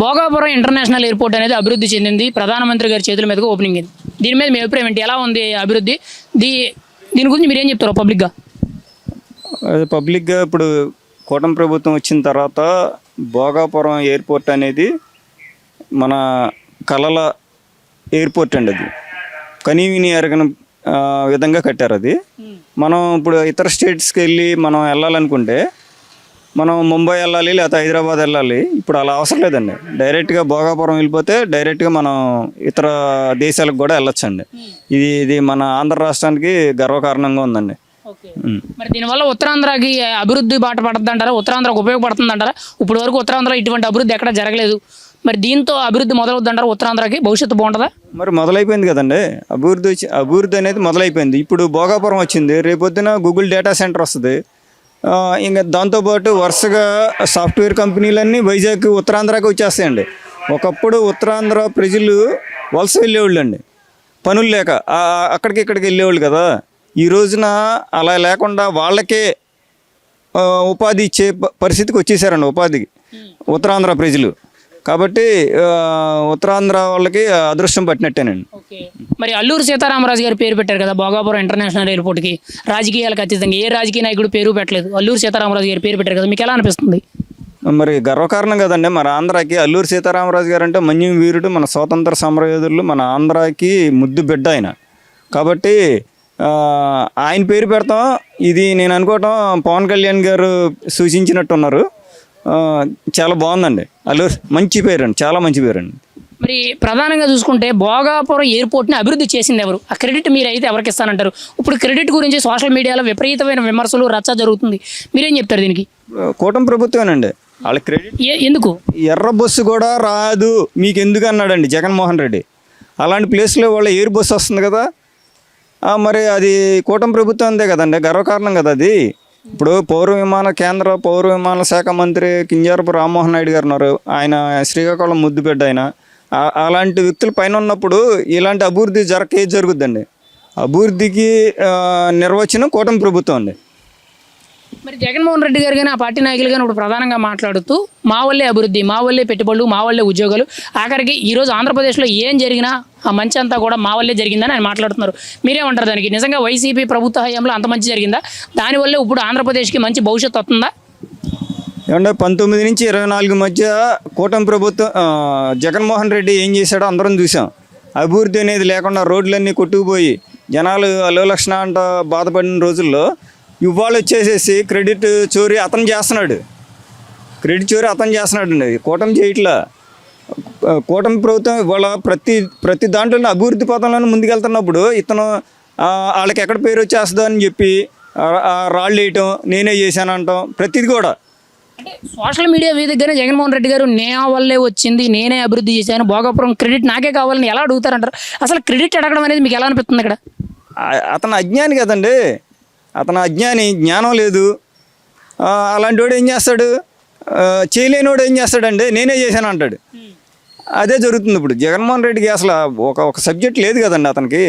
Bhogapuram international airport అనేది అభివృద్ధి చెందింది. ప్రధానమంత్రి గారి చేతుల మీదుగా ఓపెనింగ్ అయింది. దీని మీద మీ అభిప్రాయం ఏంటి? ఎలా ఉంది అభివృద్ధి? దీని గురించి మీరు ఏం చెప్తారు పబ్లిక్గా? పబ్లిక్గా ఇప్పుడు కూటమి ప్రభుత్వం వచ్చిన తర్వాత భోగాపురం ఎయిర్పోర్ట్ అనేది మన కలల ఎయిర్పోర్ట్ అండి. అది కనీవిని ఎరగని విధంగా కట్టారు. అది మనం ఇప్పుడు ఇతర స్టేట్స్కి మనం వెళ్ళాలనుకుంటే మనం ముంబై వెళ్ళాలి, లేకపోతే హైదరాబాద్ వెళ్ళాలి. ఇప్పుడు అలా అవసరం లేదండి. డైరెక్ట్గా భోగాపురం వెళ్ళిపోతే డైరెక్ట్గా మనం ఇతర దేశాలకు కూడా వెళ్ళొచ్చండి. ఇది మన ఆంధ్ర రాష్ట్రానికి గర్వకారణంగా ఉందండి. మరి దీనివల్ల ఉత్తరాంధ్రకి అభివృద్ధి బాట పడుతుంది అంటారా? ఉత్తరాంధ్రకు ఉపయోగపడుతుంది అంటారా? ఇప్పుడు వరకు ఉత్తరాంధ్రలో ఇటువంటి అభివృద్ధి ఎక్కడ జరగలేదు. మరి దీంతో అభివృద్ధి మొదలవుద్ది అంటారా? ఉత్తరాంధ్రకి భవిష్యత్తు బాగుంటుందా? మరి మొదలైపోయింది కదండి. అభివృద్ధి అనేది మొదలైపోయింది. ఇప్పుడు భోగాపురం వచ్చింది, రేపొద్దున గూగుల్ డేటా సెంటర్ వస్తుంది. ఇంకా దాంతోపాటు వరుసగా సాఫ్ట్వేర్ కంపెనీలన్నీ వైజాగ్ ఉత్తరాంధ్రకి వచ్చేస్తాయండి. ఒకప్పుడు ఉత్తరాంధ్ర ప్రజలు వలస వెళ్ళేవాళ్ళు అండి, పనులు లేక అక్కడికి ఇక్కడికి వెళ్ళేవాళ్ళు కదా. ఈ రోజున అలా లేకుండా వాళ్ళకే ఉపాధి ఇచ్చే పరిస్థితికి వచ్చేసారండి, ఉపాధికి ఉత్తరాంధ్ర ప్రజలు. కాబట్టి ఉత్తరాంధ్ర వాళ్ళకి అదృష్టం పట్టినట్టేనండి. మరి అల్లూరు సీతారామరాజు గారి పేరు పెట్టారు కదా భోగాపురం ఇంటర్నేషనల్ ఎయిర్పోర్ట్కి. రాజకీయాలకు అతీతంగా ఏ రాజకీయ నాయకుడు పేరు పెట్టలేదు, అల్లూరు సీతారామరాజు గారి పేరు పెట్టారు కదా. మీకు ఎలా అనిపిస్తుంది? మరి గర్వకారణం కదండి. మన ఆంధ్రాకి అల్లూరు సీతారామరాజు గారు అంటే మన్యం వీరుడు, మన స్వాతంత్ర సమరయోధులు, మన ఆంధ్రాకి ముద్దు బిడ్డ ఆయన. కాబట్టి ఆయన పేరు పెడతాం. ఇది నేను అనుకోవటం పవన్ కళ్యాణ్ గారు సూచించినట్టున్నారు. చాలా బాగుందండి. అల్లూరు మంచి పేరు అండి, చాలా మంచి పేరు అండి. మరి ప్రధానంగా చూసుకుంటే భోగాపురం ఎయిర్పోర్ట్ని అభివృద్ధి చేసింది ఎవరు? ఆ క్రెడిట్ మీరు అయితే ఎవరికి ఇస్తానంటారు? ఇప్పుడు క్రెడిట్ గురించి సోషల్ మీడియాలో విపరీతమైన విమర్శలు రచ్చ జరుగుతుంది. మీరేం చెప్తారు దీనికి? కూటమి ప్రభుత్వమేనండి. వాళ్ళ క్రెడిట్ ఎందుకు? ఎర్ర బస్సు కూడా రాదు మీకు ఎందుకు అన్నాడండి జగన్మోహన్ రెడ్డి. అలాంటి ప్లేస్లో వాళ్ళ ఎయిర్ బస్సు వస్తుంది కదా. మరి అది కూటమి ప్రభుత్వం అందే కదండి, గర్వకారణం కదా అది. ఇప్పుడు కేంద్ర పౌర విమాన శాఖ మంత్రి కింజారపు రామ్మోహన్ నాయుడు గారు ఉన్నారు. ఆయన శ్రీకాకుళం ముద్దుబిడ్డ ఆయన. అలాంటి వ్యక్తుల పైన ఉన్నప్పుడు ఇలాంటి అభివృద్ధి ఏది జరుగుద్దండి? అభివృద్ధికి నిర్వచనం కూటమి ప్రభుత్వం అండి. మరి జగన్మోహన్ రెడ్డి గారు కానీ ఆ పార్టీ నాయకులు కానీ ఇప్పుడు ప్రధానంగా మాట్లాడుతూ మా వల్లే అభివృద్ధి, మా వల్లే పెట్టుబడులు, మా వల్లే ఉద్యోగాలు, ఆఖరికి ఈరోజు ఆంధ్రప్రదేశ్లో ఏం జరిగినా ఆ మంచి అంతా కూడా మా వల్లే జరిగిందని ఆయన మాట్లాడుతున్నారు. మీరేమంటారు దానికి? నిజంగా వైసీపీ ప్రభుత్వ హయాంలో అంత మంచి జరిగిందా? దానివల్లే ఇప్పుడు ఆంధ్రప్రదేశ్కి మంచి భవిష్యత్తు వస్తుందా? ఏమంటే 19 నుంచి 24 మధ్య కూటమి ప్రభుత్వం జగన్మోహన్ రెడ్డి ఏం చేశాడో అందరం చూసాం. అభివృద్ధి అనేది లేకుండా రోడ్లన్నీ కొట్టుకుపోయి జనాలు అలోలక్షణ అంట బాధపడిన రోజుల్లో ఇవాళ వచ్చేసేసి క్రెడిట్ చోరీ అతను చేస్తున్నాడు. అండి. కూటమి చేయట్లా. కూటమి ప్రభుత్వం ఇవాళ ప్రతి దాంట్లో అభివృద్ధి పథంలోనే ముందుకెళ్తున్నప్పుడు ఇతను వాళ్ళకి ఎక్కడ పేరు వచ్చేస్తుందో అని చెప్పి రాళ్ళు వేయటం, నేనే చేశానంటాం, ప్రతిది కూడా. అంటే సోషల్ మీడియా వేదికగానే జగన్మోహన్ రెడ్డి గారు నా వల్లే వచ్చింది, నేనే అభివృద్ధి చేశాను, భోగాపురం క్రెడిట్ నాకే కావాలని ఎలా అడుగుతారంటారు? అసలు క్రెడిట్ అడగడం అనేది మీకు ఎలా అనిపిస్తుంది ఇక్కడ? అతను అజ్ఞాని కదండి. జ్ఞానం లేదు. అలాంటి వాడు ఏం చేస్తాడు? చేయలేనివాడు ఏం చేస్తాడండి? నేనే చేశాను అంటాడు. అదే జరుగుతుంది ఇప్పుడు. జగన్మోహన్ రెడ్డికి అసలు ఒక సబ్జెక్ట్ లేదు కదండి, అతనికి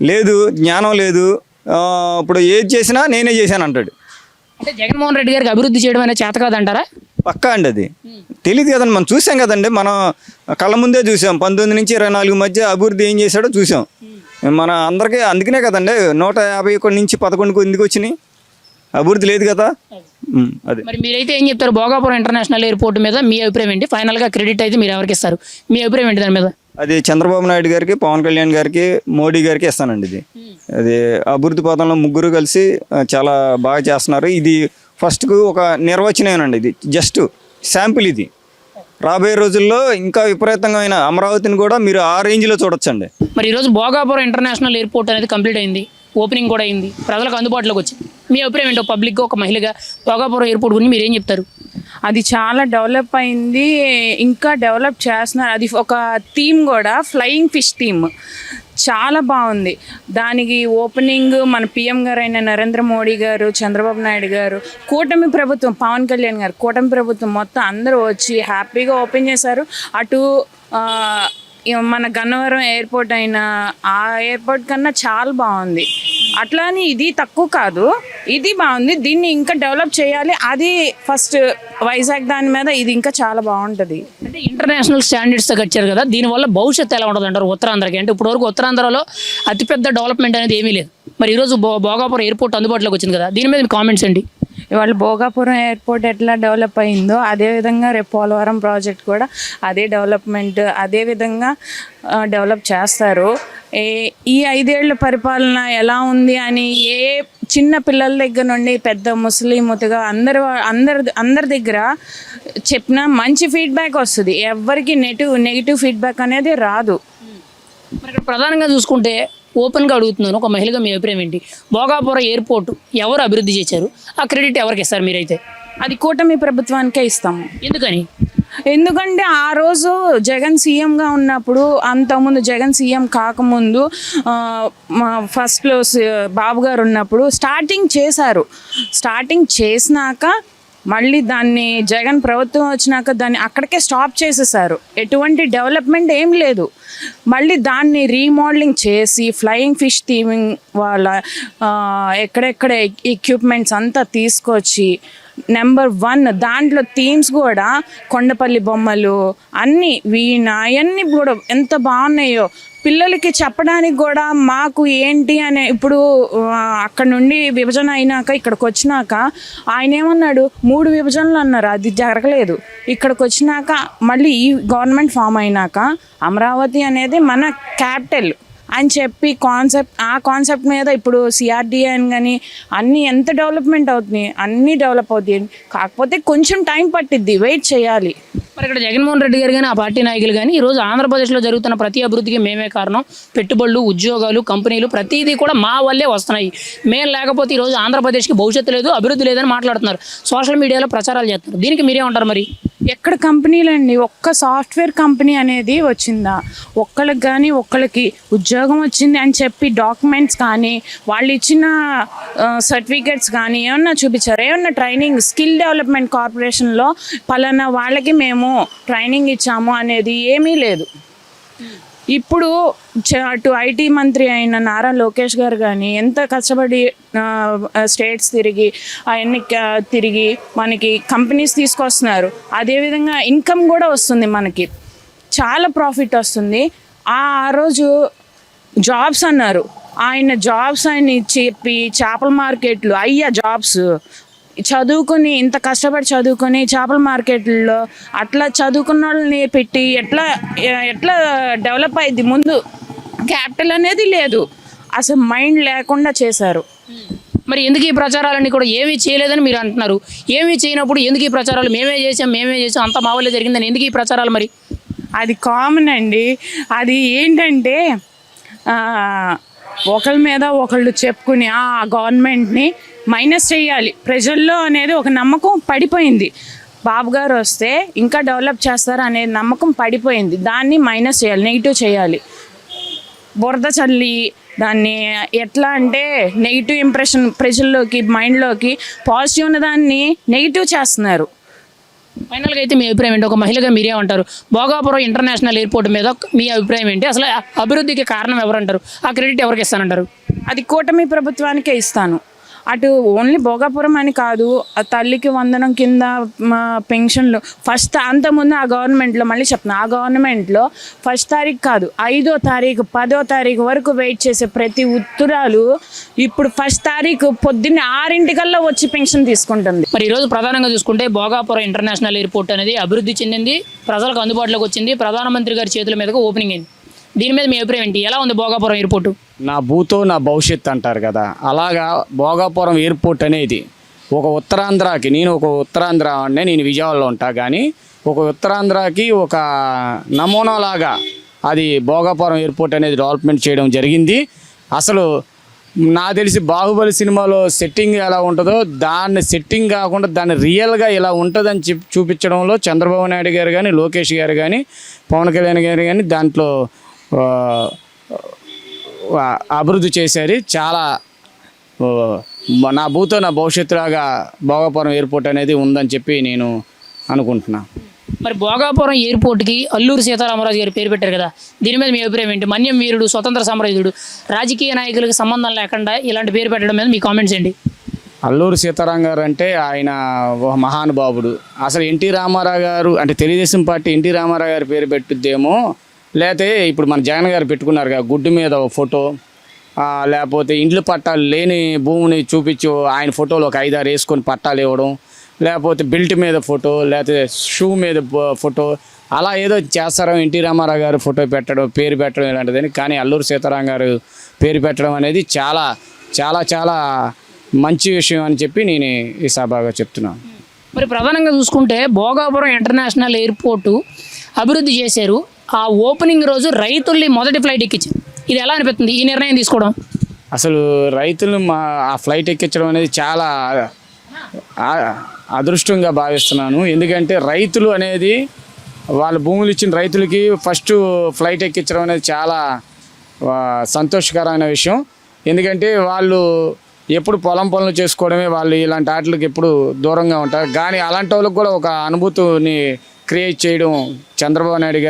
లేదు, జ్ఞానం లేదు. ఇప్పుడు ఏది చేసినా నేనే చేశాను అంటాడు. అంటే జగన్మోహన్ రెడ్డి గారికి అభివృద్ధి చేయడం అనేది చేత కాదంటారా? పక్కా అండి. అది తెలియదు కదండి, మనం చూసాం కదండి. మనం కళ్ళ ముందే చూసాం. 19 నుంచి 24 మధ్య అభివృద్ధి ఏం చేశాడో చూసాం. మన అందరికీ అందుకనే కదండి 151 నుంచి 11కు ఎందుకు వచ్చినాయి? అభివృద్ధి లేదు కదా. అదే. మరి మీరైతే ఏం చెప్తారు భోగాపురం ఇంటర్నేషనల్ ఎయిర్పోర్ట్ మీద? మీ అభిప్రాయం ఏంటి? ఫైనల్గా క్రెడిట్ అయితే మీరు ఎవరికి ఇస్తారు? మీ అభిప్రాయం ఏంటి దాని మీద? అది చంద్రబాబు నాయుడు గారికి, పవన్ కళ్యాణ్ గారికి, మోడీ గారికి ఇస్తానండి. అది అభివృద్ధి పథంలో ముగ్గురు కలిసి చాలా బాగా చేస్తున్నారు. ఇది ఫస్ట్కు ఒక నిర్వచనమేనండి. ఇది జస్ట్ శాంపిల్. ఇది రాబోయే రోజుల్లో ఇంకా విపరీతంగా అమరావతిని కూడా మీరు ఆ రేంజ్లో చూడొచ్చండి. మరి ఈరోజు భోగాపురం ఇంటర్నేషనల్ ఎయిర్పోర్ట్ అనేది కంప్లీట్ అయింది, ఓపెనింగ్ కూడా అయింది, ప్రజలకు అందుబాటులోకి వచ్చింది. మీ అభిప్రాయం ఏంటో పబ్లిక్గా ఒక మహిళగా భోగాపురం ఎయిర్పోర్ట్ గురించి మీరు ఏం చెప్తారు? అది చాలా డెవలప్ అయింది, ఇంకా డెవలప్ చేస్తున్నారు. అది ఒక థీమ్ కూడా, ఫ్లయింగ్ ఫిష్ థీమ్, చాలా బాగుంది. దానికి ఓపెనింగ్ మన పిఎం గారు అయిన నరేంద్ర మోడీ గారు, చంద్రబాబు నాయుడు గారు, కూటమి ప్రభుత్వం, పవన్ కళ్యాణ్ గారు, కూటమి ప్రభుత్వం మొత్తం అందరూ వచ్చి హ్యాపీగా ఓపెన్ చేశారు. అటు మన గన్నవరం ఎయిర్పోర్ట్ అయినా ఆ ఎయిర్పోర్ట్ కన్నా చాలా బాగుంది. అట్లా అని ఇది తక్కువ కాదు, ఇది బాగుంది, దీన్ని ఇంకా డెవలప్ చేయాలి. అది ఫస్ట్ వైజాగ్ దాని మీద ఇది ఇంకా చాలా బాగుంటుంది. అంటే ఇంటర్నేషనల్ స్టాండర్డ్స్తో కట్టారు కదా, దీనివల్ల భవిష్యత్తు ఎలా ఉంటుంది అంటారు ఉత్తరాంధ్రకి? అంటే ఇప్పటివరకు ఉత్తరాంధ్రలో అతిపెద్ద డెవలప్మెంట్ అనేది ఏమీ లేదు. మరి ఈరోజు భోగాపురం ఎయిర్పోర్ట్ అందుబాటులోకి వచ్చింది కదా, దీని మీద మీ కామెంట్స్ ఏంటి? ఇవాళ భోగాపురం ఎయిర్పోర్ట్ ఎట్లా డెవలప్ అయిందో అదేవిధంగా రేపు పోలవరం ప్రాజెక్ట్ కూడా అదే డెవలప్మెంట్ అదే విధంగా డెవలప్ చేస్తారు. ఈ 5 ఏళ్ల పరిపాలన ఎలా ఉంది అని ఏ చిన్న పిల్లల దగ్గర నుండి పెద్ద ముస్లింగా అందరి దగ్గర చెప్పిన మంచి ఫీడ్బ్యాక్ వస్తుంది. ఎవరికి నెగిటివ్ ఫీడ్బ్యాక్ అనేది రాదు. మరి ఇక్కడ ప్రధానంగా చూసుకుంటే ఓపెన్గా అడుగుతున్నాను, ఒక మహిళగా మీ అభిప్రాయం ఏంటి? భోగాపురం ఎయిర్పోర్ట్ ఎవరు అభివృద్ధి చేశారు? ఆ క్రెడిట్ ఎవరికి ఇస్తారు మీరైతే? అది కూటమి ప్రభుత్వానికే ఇస్తాము. ఎందుకని? ఎందుకంటే ఆ రోజు జగన్ సీఎంగా ఉన్నప్పుడు, అంతకుముందు జగన్ సీఎం కాకముందు ఫస్ట్లో బాబు గారు ఉన్నప్పుడు స్టార్టింగ్ చేశారు. స్టార్టింగ్ చేసినాక మళ్ళీ దాన్ని జగన్ ప్రభుత్వం వచ్చినాక దాన్ని అక్కడికే స్టాప్ చేసేసారు. ఎటువంటి డెవలప్మెంట్ ఏం లేదు. మళ్ళీ దాన్ని రీమోడలింగ్ చేసి ఫ్లయింగ్ ఫిష్ థీమింగ్ వాళ్ళ ఎక్కడెక్కడ ఎక్విప్మెంట్స్ అంతా తీసుకొచ్చి నెంబర్ 1 దాంట్లో థీమ్స్ కూడా కొండపల్లి బొమ్మలు అన్నీ వీణ అవన్నీ కూడా ఎంత బాగున్నాయో పిల్లలకి చెప్పడానికి కూడా. మాకు ఏంటి అనే ఇప్పుడు అక్కడ నుండి విభజన అయినాక ఇక్కడికి వచ్చినాక ఆయన ఏమన్నాడు, 3 విభజనలు అన్నారు, అది జరగలేదు. ఇక్కడికి వచ్చినాక మళ్ళీ ఈ గవర్నమెంట్ ఫామ్ అయినాక అమరావతి అనేది మన క్యాపిటల్ అని చెప్పి ఆ కాన్సెప్ట్ మీద ఇప్పుడు సిఆర్డిఏ అని కానీ అన్నీ ఎంత డెవలప్మెంట్ అవుతుంది, అన్నీ డెవలప్ అవుతాయి. కాకపోతే కొంచెం టైం పట్టిద్ది, వెయిట్ చేయాలి. మరి ఇక్కడ జగన్మోహన్ రెడ్డి గారు కానీ ఆ పార్టీ నాయకులు కానీ ఈరోజు ఆంధ్రప్రదేశ్లో జరుగుతున్న ప్రతి అభివృద్ధికి మేమే కారణం, పెట్టుబడులు, ఉద్యోగాలు, కంపెనీలు ప్రతిదీ కూడా మా వల్లే వస్తున్నాయి, మేము లేకపోతే ఈరోజు ఆంధ్రప్రదేశ్కి భవిష్యత్తు లేదు, అభివృద్ధి లేదని మాట్లాడుతున్నారు, సోషల్ మీడియాలో ప్రచారాలు చేస్తున్నారు. దీనికి మీరేమంటారు? మరి ఎక్కడ కంపెనీలండి? ఒక్క సాఫ్ట్వేర్ కంపెనీ అనేది వచ్చిందా? ఒక్కళ్ళకి ఉద్యోగం వచ్చింది అని చెప్పి డాక్యుమెంట్స్ కానీ వాళ్ళు ఇచ్చిన సర్టిఫికేట్స్ కానీ ఏమన్నా చూపించారు? ఏమన్నా ట్రైనింగ్ స్కిల్ డెవలప్మెంట్ కార్పొరేషన్లో పలానా వాళ్ళకి మేము ట్రైనింగ్ ఇచ్చాము అనేది ఏమీ లేదు. ఇప్పుడు అటు ఐటీ మంత్రి అయిన నారా లోకేష్ గారు కానీ ఎంత కష్టపడి స్టేట్స్ తిరిగి అవన్నీ తిరిగి మనకి కంపెనీస్ తీసుకొస్తున్నారు. అదేవిధంగా ఇన్కమ్ కూడా వస్తుంది, మనకి చాలా ప్రాఫిట్ వస్తుంది. ఆ రోజు జాబ్స్ అన్నారు, ఆయన జాబ్స్ అని చెప్పి చేపల మార్కెట్లు జాబ్స్ చదువుకొని ఇంత కష్టపడి చదువుకొని చేపల మార్కెట్లో అట్లా చదువుకున్న వాళ్ళని పెట్టి ఎట్లా డెవలప్ అయ్యింది? ముందు క్యాపిటల్ అనేది లేదు, అసలు మైండ్ లేకుండా చేశారు. మరి ఎందుకు ఈ ప్రచారాలన్నీ కూడా ఏమీ చేయలేదని మీరు అంటున్నారు? ఏమీ చేయనప్పుడు ఎందుకు ఈ ప్రచారాలు? మేమే చేసాం అంత మా వల్లే జరిగిందని ఎందుకు ఈ ప్రచారాలు? మరి అది కామన్ అండి. అది ఏంటంటే ఒకళ్ళ మీద ఒకళ్ళు చెప్పుకుని ఆ గవర్నమెంట్ని మైనస్ చేయాలి ప్రజల్లో అనేది ఒక నమ్మకం పడిపోయింది. బాబు గారు వస్తే ఇంకా డెవలప్ చేస్తారు అనే నమ్మకం పడిపోయింది. దాన్ని మైనస్ చేయాలి, నెగిటివ్ చేయాలి. బురద చల్లి దాన్ని ఎట్లా అంటే నెగిటివ్ ఇంప్రెషన్ ప్రజల్లోకి మైండ్లోకి, పాజిటివ్ ఉన్న దాన్ని నెగిటివ్ చేస్తున్నారు. ఫైనల్గా అయితే మీ అభిప్రాయం ఏంటి? ఒక మహిళగా మీరేమంటారు? భోగాపురం ఇంటర్నేషనల్ ఎయిర్పోర్ట్ మీద మీ అభిప్రాయం ఏంటి? అసలు అభివృద్ధికి కారణం ఎవరంటారు? ఆ క్రెడిట్ ఎవరికి ఇస్తానంటారు? అది కూటమి ప్రభుత్వానికే ఇస్తాను. అటు ఓన్లీ భోగాపురం అని కాదు, తల్లికి వందనం కింద పెన్షన్లు ఫస్ట్ అంతకుముందు ఆ గవర్నమెంట్లో, మళ్ళీ చెప్తున్నా, ఆ గవర్నమెంట్లో 1వ తారీఖు కాదు 5వ తారీఖు 10వ తారీఖు వరకు వెయిట్ చేసే ప్రతి ఉత్తరాలు ఇప్పుడు 1వ తారీఖు పొద్దున్న 6 వచ్చి పెన్షన్ తీసుకుంటుంది. మరి ఈరోజు ప్రధానంగా చూసుకుంటే భోగాపురం ఇంటర్నేషనల్ ఎయిర్పోర్ట్ అనేది అభివృద్ధి చెందింది, ప్రజలకు అందుబాటులోకి వచ్చింది, ప్రధానమంత్రి గారి చేతుల మీదకు ఓపెనింగ్ అయింది. దీని మీద మీ అభిప్రాయం ఏంటి? ఎలా ఉంది భోగాపురం ఎయిర్పోర్టు? నా భూతో నా భవిష్యత్తు అంటారు కదా, అలాగా భోగాపురం ఎయిర్పోర్ట్ అనేది ఒక ఉత్తరాంధ్రకి, నేను ఒక ఉత్తరాంధ్ర అంటే నేను విజయవాడలో ఉంటా, కానీ ఒక ఉత్తరాంధ్రకి ఒక నమూనాలాగా అది భోగాపురం ఎయిర్పోర్ట్ అనేది డెవలప్మెంట్ చేయడం జరిగింది. అసలు నాకు తెలిసి బాహుబలి సినిమాలో సెట్టింగ్ ఎలా ఉంటుందో దాన్ని సెట్టింగ్ కాకుండా దాన్ని రియల్గా ఇలా ఉంటుందని చూపించడంలో చంద్రబాబు నాయుడు గారు కానీ, లోకేష్ గారు కానీ, పవన్ కళ్యాణ్ గారు కానీ దాంట్లో అభివృద్ధి చేశారు. చాలా నా భూతో నా భవిష్యత్తులాగా భోగాపురం ఎయిర్పోర్ట్ అనేది ఉందని చెప్పి నేను అనుకుంటున్నాను. మరి భోగాపురం ఎయిర్పోర్ట్కి అల్లూరు సీతారామరాజు గారి పేరు పెట్టారు కదా, దీని మీద మీ అభిప్రాయం ఏంటి? మన్యం వీరుడు, స్వతంత్ర సమరయుడు, రాజకీయ నాయకులకు సంబంధం లేకుండా ఇలాంటి పేరు పెట్టడం మీద మీ కామెంట్స్ ఏంటి? అల్లూరి సీతారాం గారు అంటే ఆయన ఒక మహానుభావుడు. అసలు ఎన్టీ రామారావు గారు అంటే తెలుగుదేశం పార్టీ ఎన్టీ రామారావు గారి పేరు పెట్టుద్దేమో, లేకపోతే ఇప్పుడు మన జగన్ గారు పెట్టుకున్నారు కదా గుడ్డు మీద ఒక ఫోటో, లేకపోతే ఇండ్లు పట్టాలు లేని భూమిని చూపించి ఆయన ఫోటోలు ఒక 5-6 వేసుకొని పట్టాలు ఇవ్వడం, లేకపోతే బెల్ట్ మీద ఫోటో, లేకపోతే షూ మీద ఫోటో, అలా ఏదో చేస్తారో ఎన్టీ రామారావు గారు ఫోటో పెట్టడం, పేరు పెట్టడం ఇలాంటిదని. కానీ అల్లూరి సీతారాం గారు పేరు పెట్టడం అనేది చాలా చాలా చాలా మంచి విషయం అని చెప్పి నేను ఈ సభగా చెప్తున్నాను. మరి ప్రధానంగా చూసుకుంటే భోగాపురం ఇంటర్నేషనల్ ఎయిర్పోర్టు అభివృద్ధి చేశారు. ఆ ఓపెనింగ్ రోజు రైతుల్ని మొదటి ఫ్లైట్ ఎక్కించారు. ఇది ఎలా అనిపిస్తుంది ఈ నిర్ణయం తీసుకోవడం? అసలు రైతులు ఆ ఫ్లైట్ ఎక్కించడం అనేది చాలా అదృష్టంగా భావిస్తున్నాను. ఎందుకంటే రైతులు అనేది వాళ్ళ భూములు ఇచ్చిన రైతులకి ఫస్ట్ ఫ్లైట్ ఎక్కించడం అనేది చాలా సంతోషకరమైన విషయం. ఎందుకంటే వాళ్ళు ఎప్పుడు పొలం పనులు చేసుకోవడమే, వాళ్ళు ఇలాంటి వాటికి ఎప్పుడు దూరంగా ఉంటారు. కానీ అలాంటి వాళ్ళకి కూడా ఒక అనుభూతిని క్రియేట్ చేయడం చంద్రబాబు నాయుడు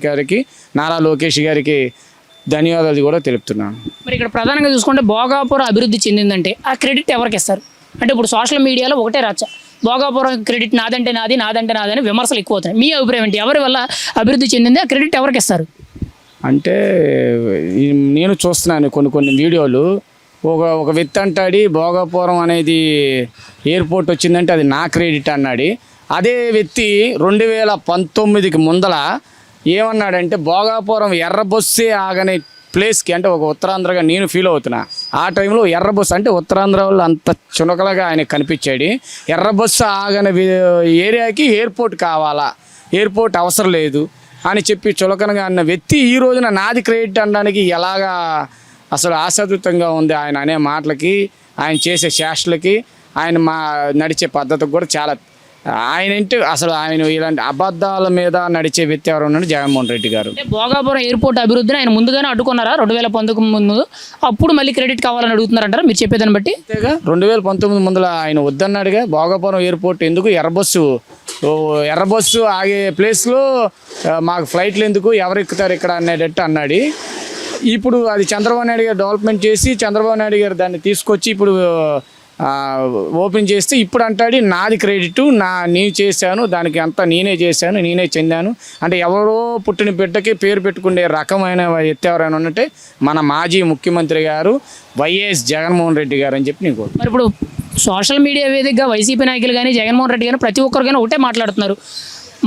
గారికి నారా లోకేష్ గారికి ధన్యవాదాలు కూడా తెలుపుతున్నాను. మరి ఇక్కడ ప్రధానంగా చూసుకుంటే భోగాపురం అభివృద్ధి చెందిందంటే ఆ క్రెడిట్ ఎవరికి ఇస్తారు? అంటే ఇప్పుడు సోషల్ మీడియాలో ఒకటే రచ్చ, భోగాపురం క్రెడిట్ నాదంటే నాది అని విమర్శలు ఎక్కువ అవుతాయి. మీ అభిప్రాయం ఏంటి? ఎవరి వల్ల అభివృద్ధి చెందింది, ఆ క్రెడిట్ ఎవరికి ఇస్తారు? అంటే నేను చూస్తున్నాను కొన్ని వీడియోలు, ఒక వ్యక్తి అంటాడు భోగాపురం అనేది ఎయిర్పోర్ట్ వచ్చిందంటే అది నా క్రెడిట్ అన్నాడు. అదే వ్యక్తి 2019కి ముందల ఏమన్నాడంటే భోగాపురం ఎర్ర బస్సే ఆగనే ప్లేస్కి, అంటే ఒక ఉత్తరాంధ్రగా నేను ఫీల్ అవుతున్నా. ఆ టైంలో ఎర్ర బస్సు అంటే ఉత్తరాంధ్ర వాళ్ళు అంత చునకలుగా ఆయన కనిపించాడు. ఎర్ర బస్సు ఆగని ఏరియాకి ఎయిర్పోర్ట్ కావాలా, ఎయిర్పోర్ట్ అవసరం లేదు అని చెప్పి చులకనగా అన్న వ్యక్తి ఈ రోజున నాది క్రెడిట్ అనడానికి ఎలాగా అసలు ఆశాదృతంగా ఉంది. ఆయన అనే మాటలకి, ఆయన చేసే చేష్టలకి, ఆయన నడిచే పద్ధతికి కూడా చాలా ఆయన ఇలాంటి అబద్ధాల మీద నడిచే వ్యక్తి ఎవరు ఉన్నాడు? జగన్మోహన్ రెడ్డి గారు. భోగాపురం ఎయిర్పోర్ట్ అభివృద్ధిని ఆయన ముందుగానే అడ్డుకున్నారా 2019 ముందు? అప్పుడు మళ్ళీ క్రెడిట్ కావాలని అడుగుతున్నారంటారా మీరు చెప్పేదాన్ని బట్టి? అంతేగా 2019 ముందుల ఆయన వద్దన్నాడుగా. భోగాపురం ఎయిర్పోర్ట్ ఎందుకు, ఎర్ర బస్సు ఆగే ప్లేస్లో మాకు ఫ్లైట్లు ఎందుకు, ఎవరు ఎక్కుతారు ఇక్కడ అనేటట్టు అన్నాడు. ఇప్పుడు అది చంద్రబాబు నాయుడు గారు డెవలప్మెంట్ చేసి చంద్రబాబు నాయుడు గారు దాన్ని తీసుకొచ్చి ఇప్పుడు ఓపెన్ చేస్తే ఇప్పుడు అంటాడు నాది క్రెడిట్, నేను చేశాను, దానికి అంతా నేనే చేశాను, నేనే చెందాను అంటే. ఎవరో పుట్టిన బిడ్డకి పేరు పెట్టుకునే రకమైన ఎత్తి ఎవరైనా ఉన్నట్టే మన మాజీ ముఖ్యమంత్రి గారు వైఎస్ జగన్మోహన్ రెడ్డి గారు అని చెప్పి నీకు. మరి ఇప్పుడు సోషల్ మీడియా వేదికగా వైసీపీ నాయకులు కానీ జగన్మోహన్ రెడ్డి కానీ ప్రతి ఒక్కరికైనా ఒకటే మాట్లాడుతున్నారు,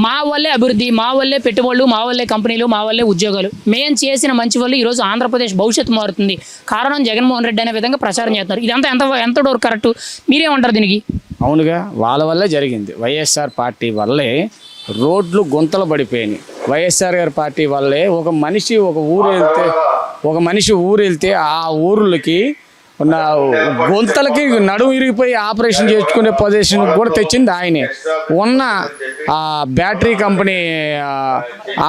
మా వల్లే అభివృద్ధి, మా వల్లే పెట్టుబడులు, మా వల్లే కంపెనీలు, మా వల్లే ఉద్యోగాలు, మేము చేసిన మంచి వల్ల ఈరోజు ఆంధ్రప్రదేశ్ భవిష్యత్తు మారుతుంది, కారణం జగన్మోహన్ రెడ్డి అనే విధంగా ప్రచారం చేస్తున్నారు. ఇదంతా ఎంత వరకు కరెక్ట్? మీరేమంటారు దీనికి? అవునుగా, వాళ్ళ వల్లే జరిగింది. వైఎస్ఆర్ పార్టీ వల్లే రోడ్లు గుంతలు పడిపోయినాయి. వైఎస్ఆర్ గారి పార్టీ వల్లే ఒక మనిషి ఊరు వెళ్తే ఆ ఊర్లకి ఉన్న గొంతలకి నడుము ఇరిగిపోయి ఆపరేషన్ చేసుకునే పొజిషన్ కూడా తెచ్చింది ఆయనే. ఉన్న battery company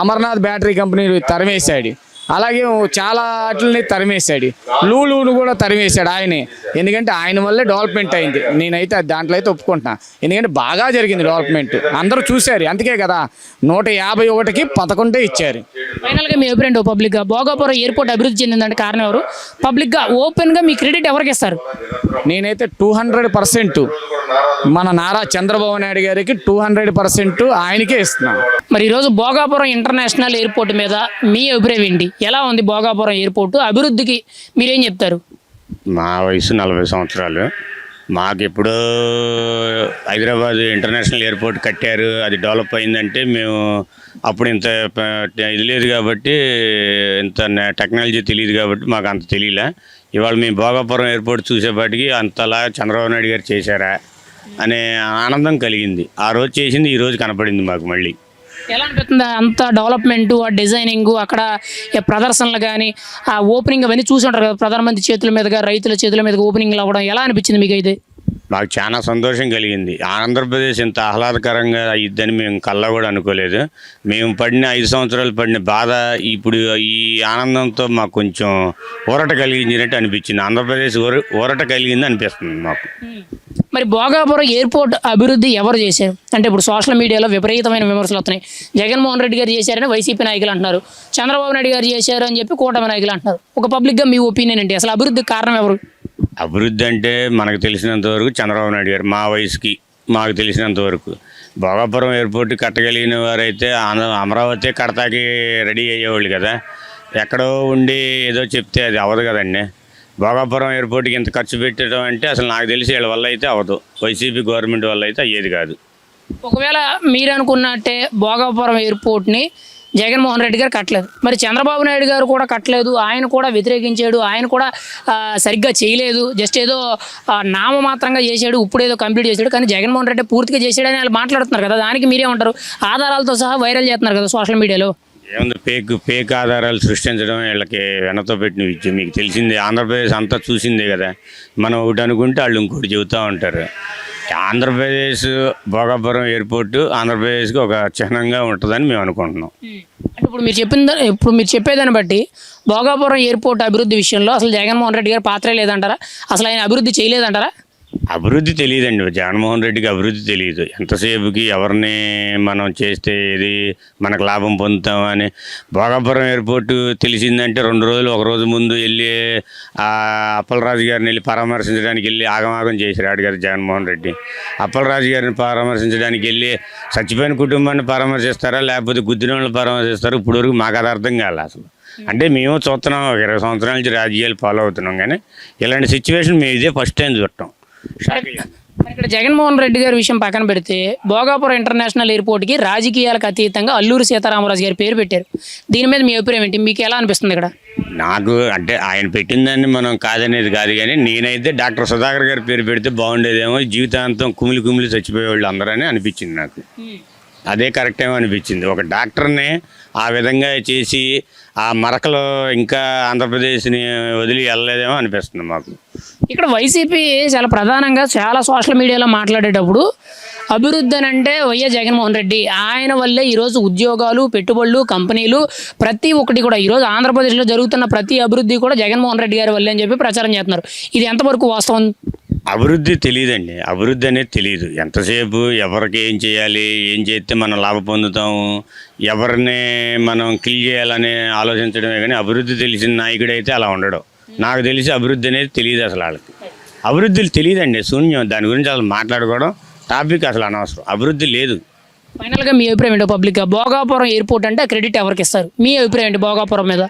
Amarnath battery company తరిమేశాడు. అలాగే చాలా వాటిని తరిమేశాడు. లూలును కూడా తరిమేశాడు ఆయనే. ఎందుకంటే ఆయన వల్లే డెవలప్మెంట్ అయింది. నేనైతే దాంట్లో అయితే ఒప్పుకుంటున్నా. ఎందుకంటే బాగా జరిగింది డెవలప్మెంట్, అందరూ చూశారు. అందుకే కదా 151కి 11 ఇచ్చారు. ఫైనల్గా మీ అభిప్రాయం పబ్లిక్గా భోగాపురం ఎయిర్పోర్ట్ అభివృద్ధి చెందిందంటే కారణం ఎవరు? పబ్లిక్గా ఓపెన్గా మీ క్రెడిట్ ఎవరికి ఇస్తారు? నేనైతే 200% మన నారా చంద్రబాబు నాయుడు గారికి 200% ఆయనకే ఇస్తున్నాను. మరి ఈరోజు భోగాపురం ఇంటర్నేషనల్ ఎయిర్పోర్ట్ మీద మీ అభిప్రాయం ఏంటి? ఎలా ఉంది భోగాపురం ఎయిర్పోర్టు అభివృద్ధికి మీరేం చెప్తారు? మా వయసు 40 సంవత్సరాలు. మాకు ఎప్పుడో హైదరాబాద్ ఇంటర్నేషనల్ ఎయిర్పోర్ట్ కట్టారు, అది డెవలప్ అయిందంటే మేము అప్పుడు ఇంత ఇది లేదు కాబట్టి, ఇంత టెక్నాలజీ తెలియదు కాబట్టి మాకు అంత తెలియలే. ఇవాళ మేము భోగాపురం ఎయిర్పోర్ట్ చూసేపాటికి అంతలా చంద్రబాబు నాయుడు గారు చేశారా అనే ఆనందం కలిగింది. ఆ రోజు చేసింది ఈ రోజు కనపడింది మాకు. మళ్ళీ ఎలా అనిపిస్తుంది అంత డెవలప్మెంట్, ఆ డిజైనింగ్, అక్కడ ప్రదర్శనలు కానీ ఆ ఓపెనింగ్ అవన్నీ చూసి ఉంటారు కదా, ప్రధానమంత్రి చేతుల మీదుగా రైతుల చేతుల మీదుగా ఓపెనింగ్లు అవ్వడం ఎలా అనిపించింది మీకు? అయితే మాకు చాలా సంతోషం కలిగింది. ఆంధ్రప్రదేశ్ ఇంత ఆహ్లాదకరంగా అయ్యిద్దని మేము కల్లా కూడా అనుకోలేదు. మేము పడిన 5 సంవత్సరాలు పడిన బాధ ఇప్పుడు ఈ ఆనందంతో మాకు కొంచెం ఊరట కలిగించినట్టు అనిపించింది. ఆంధ్రప్రదేశ్ ఊరట కలిగింది అనిపిస్తుంది మాకు. మరి భోగాపురం ఎయిర్పోర్ట్ అభివృద్ధి ఎవరు చేశారు అంటే ఇప్పుడు సోషల్ మీడియాలో విపరీతమైన విమర్శలు వస్తున్నాయి. జగన్మోహన్ రెడ్డి గారు చేశారని వైసీపీ నాయకులు అంటున్నారు, చంద్రబాబు నాయుడు గారు చేశారు అని చెప్పి కూటమి నాయకులు అంటున్నారు. ఒక పబ్లిక్గా మీ ఒపీనియన్ ఏంటి? అసలు అభివృద్ధికి కారణం ఎవరు? అభివృద్ధి అంటే మనకు తెలిసినంత వరకు చంద్రబాబు నాయుడు గారు, మా వయసుకి మాకు తెలిసినంత వరకు భోగాపురం ఎయిర్పోర్ట్ కట్టగలిగిన వారైతే అమరావతి కడతాకి రెడీ అయ్యేవాళ్ళు కదా. ఎక్కడో ఉండి ఏదో చెప్తే అది అవ్వదు కదండి. భోగాపురం ఎయిర్పోర్ట్కి ఇంత ఖర్చు పెట్టడం అంటే అసలు నాకు తెలిసి వీళ్ళ వల్ల అయితే అవ్వదు. వైసీపీ గవర్నమెంట్ వల్ల అయితే అయ్యేది కాదు. ఒకవేళ మీరు అనుకున్నట్టే భోగాపురం ఎయిర్పోర్ట్ని జగన్మోహన్ రెడ్డి గారు కట్టలేదు, మరి చంద్రబాబు నాయుడు గారు కూడా కట్టలేదు, ఆయన కూడా వ్యతిరేకించాడు, ఆయన కూడా సరిగ్గా చేయలేదు, జస్ట్ ఏదో నామమాత్రంగా చేశాడు, ఇప్పుడు ఏదో కంప్లీట్ చేశాడు, కానీ జగన్మోహన్ రెడ్డి పూర్తిగా చేశాడని వాళ్ళు మాట్లాడుతున్నారు కదా. దానికి మీరేమంటారు? ఆధారాలతో సహా వైరల్ చేస్తున్నారు కదా సోషల్ మీడియాలో. ఏముంది, ఫేక్ ఆధారాలు సృష్టించడం వీళ్ళకి వెనతో పెట్టిన విద్య. మీకు తెలిసిందే, ఆంధ్రప్రదేశ్ అంతా చూసిందే కదా. మనం ఒకటి అనుకుంటే వాళ్ళు ఇంకోటి చెబుతూ ఉంటారు. ఆంధ్రప్రదేశ్ భోగాపురం ఎయిర్పోర్టు ఆంధ్రప్రదేశ్కి ఒక చిహ్నంగా ఉంటుందని మేము అనుకుంటున్నాం. అంటే ఇప్పుడు మీరు చెప్పేదాన్ని బట్టి భోగాపురం ఎయిర్పోర్ట్ అభివృద్ధి విషయంలో అసలు జగన్మోహన్ రెడ్డి గారి పాత్రే లేదంటారా? అసలు ఆయన అభివృద్ధి చేయలేదంటారా? అభివృద్ధి తెలియదండి, జగన్మోహన్ రెడ్డికి అభివృద్ధి తెలియదు. ఎంతసేపుకి ఎవరిని మనం చేస్తే ఏది మనకు లాభం పొందుతామని. భోగాపురం ఎయిర్పోర్టు తెలిసిందంటే 2 రోజులు, 1 రోజు ముందు వెళ్ళి అప్పలరాజు గారిని వెళ్ళి పరామర్శించడానికి వెళ్ళి ఆగమాగం చేశారు గారు జగన్మోహన్ రెడ్డి. అప్పలరాజు గారిని పరామర్శించడానికి వెళ్ళి చచ్చిపోయిన కుటుంబాన్ని పరామర్శిస్తారా లేకపోతే గుద్దిన వాళ్ళని పరామర్శిస్తారా ఇప్పటివరకు మాకు అది అర్థం కాలే అసలు. అంటే మేము చూస్తున్నాం, 20 సంవత్సరాల నుంచి రాజకీయాలు ఫాలో అవుతున్నాం, కానీ ఇలాంటి సిచ్యువేషన్ మేము ఇదే ఫస్ట్ టైం చూడటం. ఇక్కడ జగన్మోహన్ రెడ్డి గారి విషయం పక్కన పెడితే భోగాపురం ఇంటర్నేషనల్ ఎయిర్పోర్ట్కి రాజకీయాలకు అతీతంగా అల్లూరి సీతారామరాజు గారి పేరు పెట్టారు. దీని మీద మీ అభిప్రాయం ఏంటి? మీకు ఎలా అనిపిస్తుంది? ఇక్కడ నాకు అంటే ఆయన పెట్టిందాన్ని మనం కాదనేది కాదు, కానీ నేనైతే డాక్టర్ సుధాకర్ గారి పేరు పెడితే బాగుండేదేమో, జీవితాంతం కుమిలి చచ్చిపోయేవాళ్ళు అందరని అనిపించింది నాకు. అదే కరెక్ట్ ఏమో అనిపించింది. ఒక డాక్టర్ని ఆ విధంగా చేసి ఆ మరకలో ఇంకా ఆంధ్రప్రదేశ్ని వదిలి వెళ్ళలేదేమో అనిపిస్తుంది మాకు. ఇక్కడ వైసీపీ చాలా ప్రధానంగా చాలా సోషల్ మీడియాలో మాట్లాడేటప్పుడు అభివృద్ధి అని అంటే వైఎస్ జగన్మోహన్ రెడ్డి ఆయన వల్లే ఈరోజు ఉద్యోగాలు, పెట్టుబడులు, కంపెనీలు ప్రతి ఒక్కటి కూడా ఈరోజు ఆంధ్రప్రదేశ్లో జరుగుతున్న ప్రతి అభివృద్ధి కూడా జగన్మోహన్ రెడ్డి గారి వల్లే అని చెప్పి ప్రచారం చేస్తున్నారు. ఇది ఎంతవరకు వాస్తవం? అభివృద్ధి తెలియదండి, అభివృద్ధి అనేది తెలియదు. ఎంతసేపు ఎవరికి ఏం చేయాలి, ఏం చేస్తే మనం లాభ పొందుతాము, ఎవరిని మనం కిల్ చేయాలని ఆలోచించడమే, కానీ అభివృద్ధి తెలిసిన నాయకుడు అయితే అలా ఉండడం. నాకు తెలిసి అభివృద్ధి అనేది తెలియదు అసలు వాళ్ళకి. అభివృద్ధి తెలియదండి, శూన్యం. దాని గురించి అసలు మాట్లాడుకోవడం టాపిక్ అసలు అనవసరం. అభివృద్ధి లేదు. ఫైనల్గా మీ అభిప్రాయం ఏంటో పబ్లిక్గా? భోగాపురం ఎయిర్పోర్ట్ అంటే క్రెడిట్ ఎవరికి ఇస్తారు? మీ అభిప్రాయం ఏంటి భోగాపురం మీద?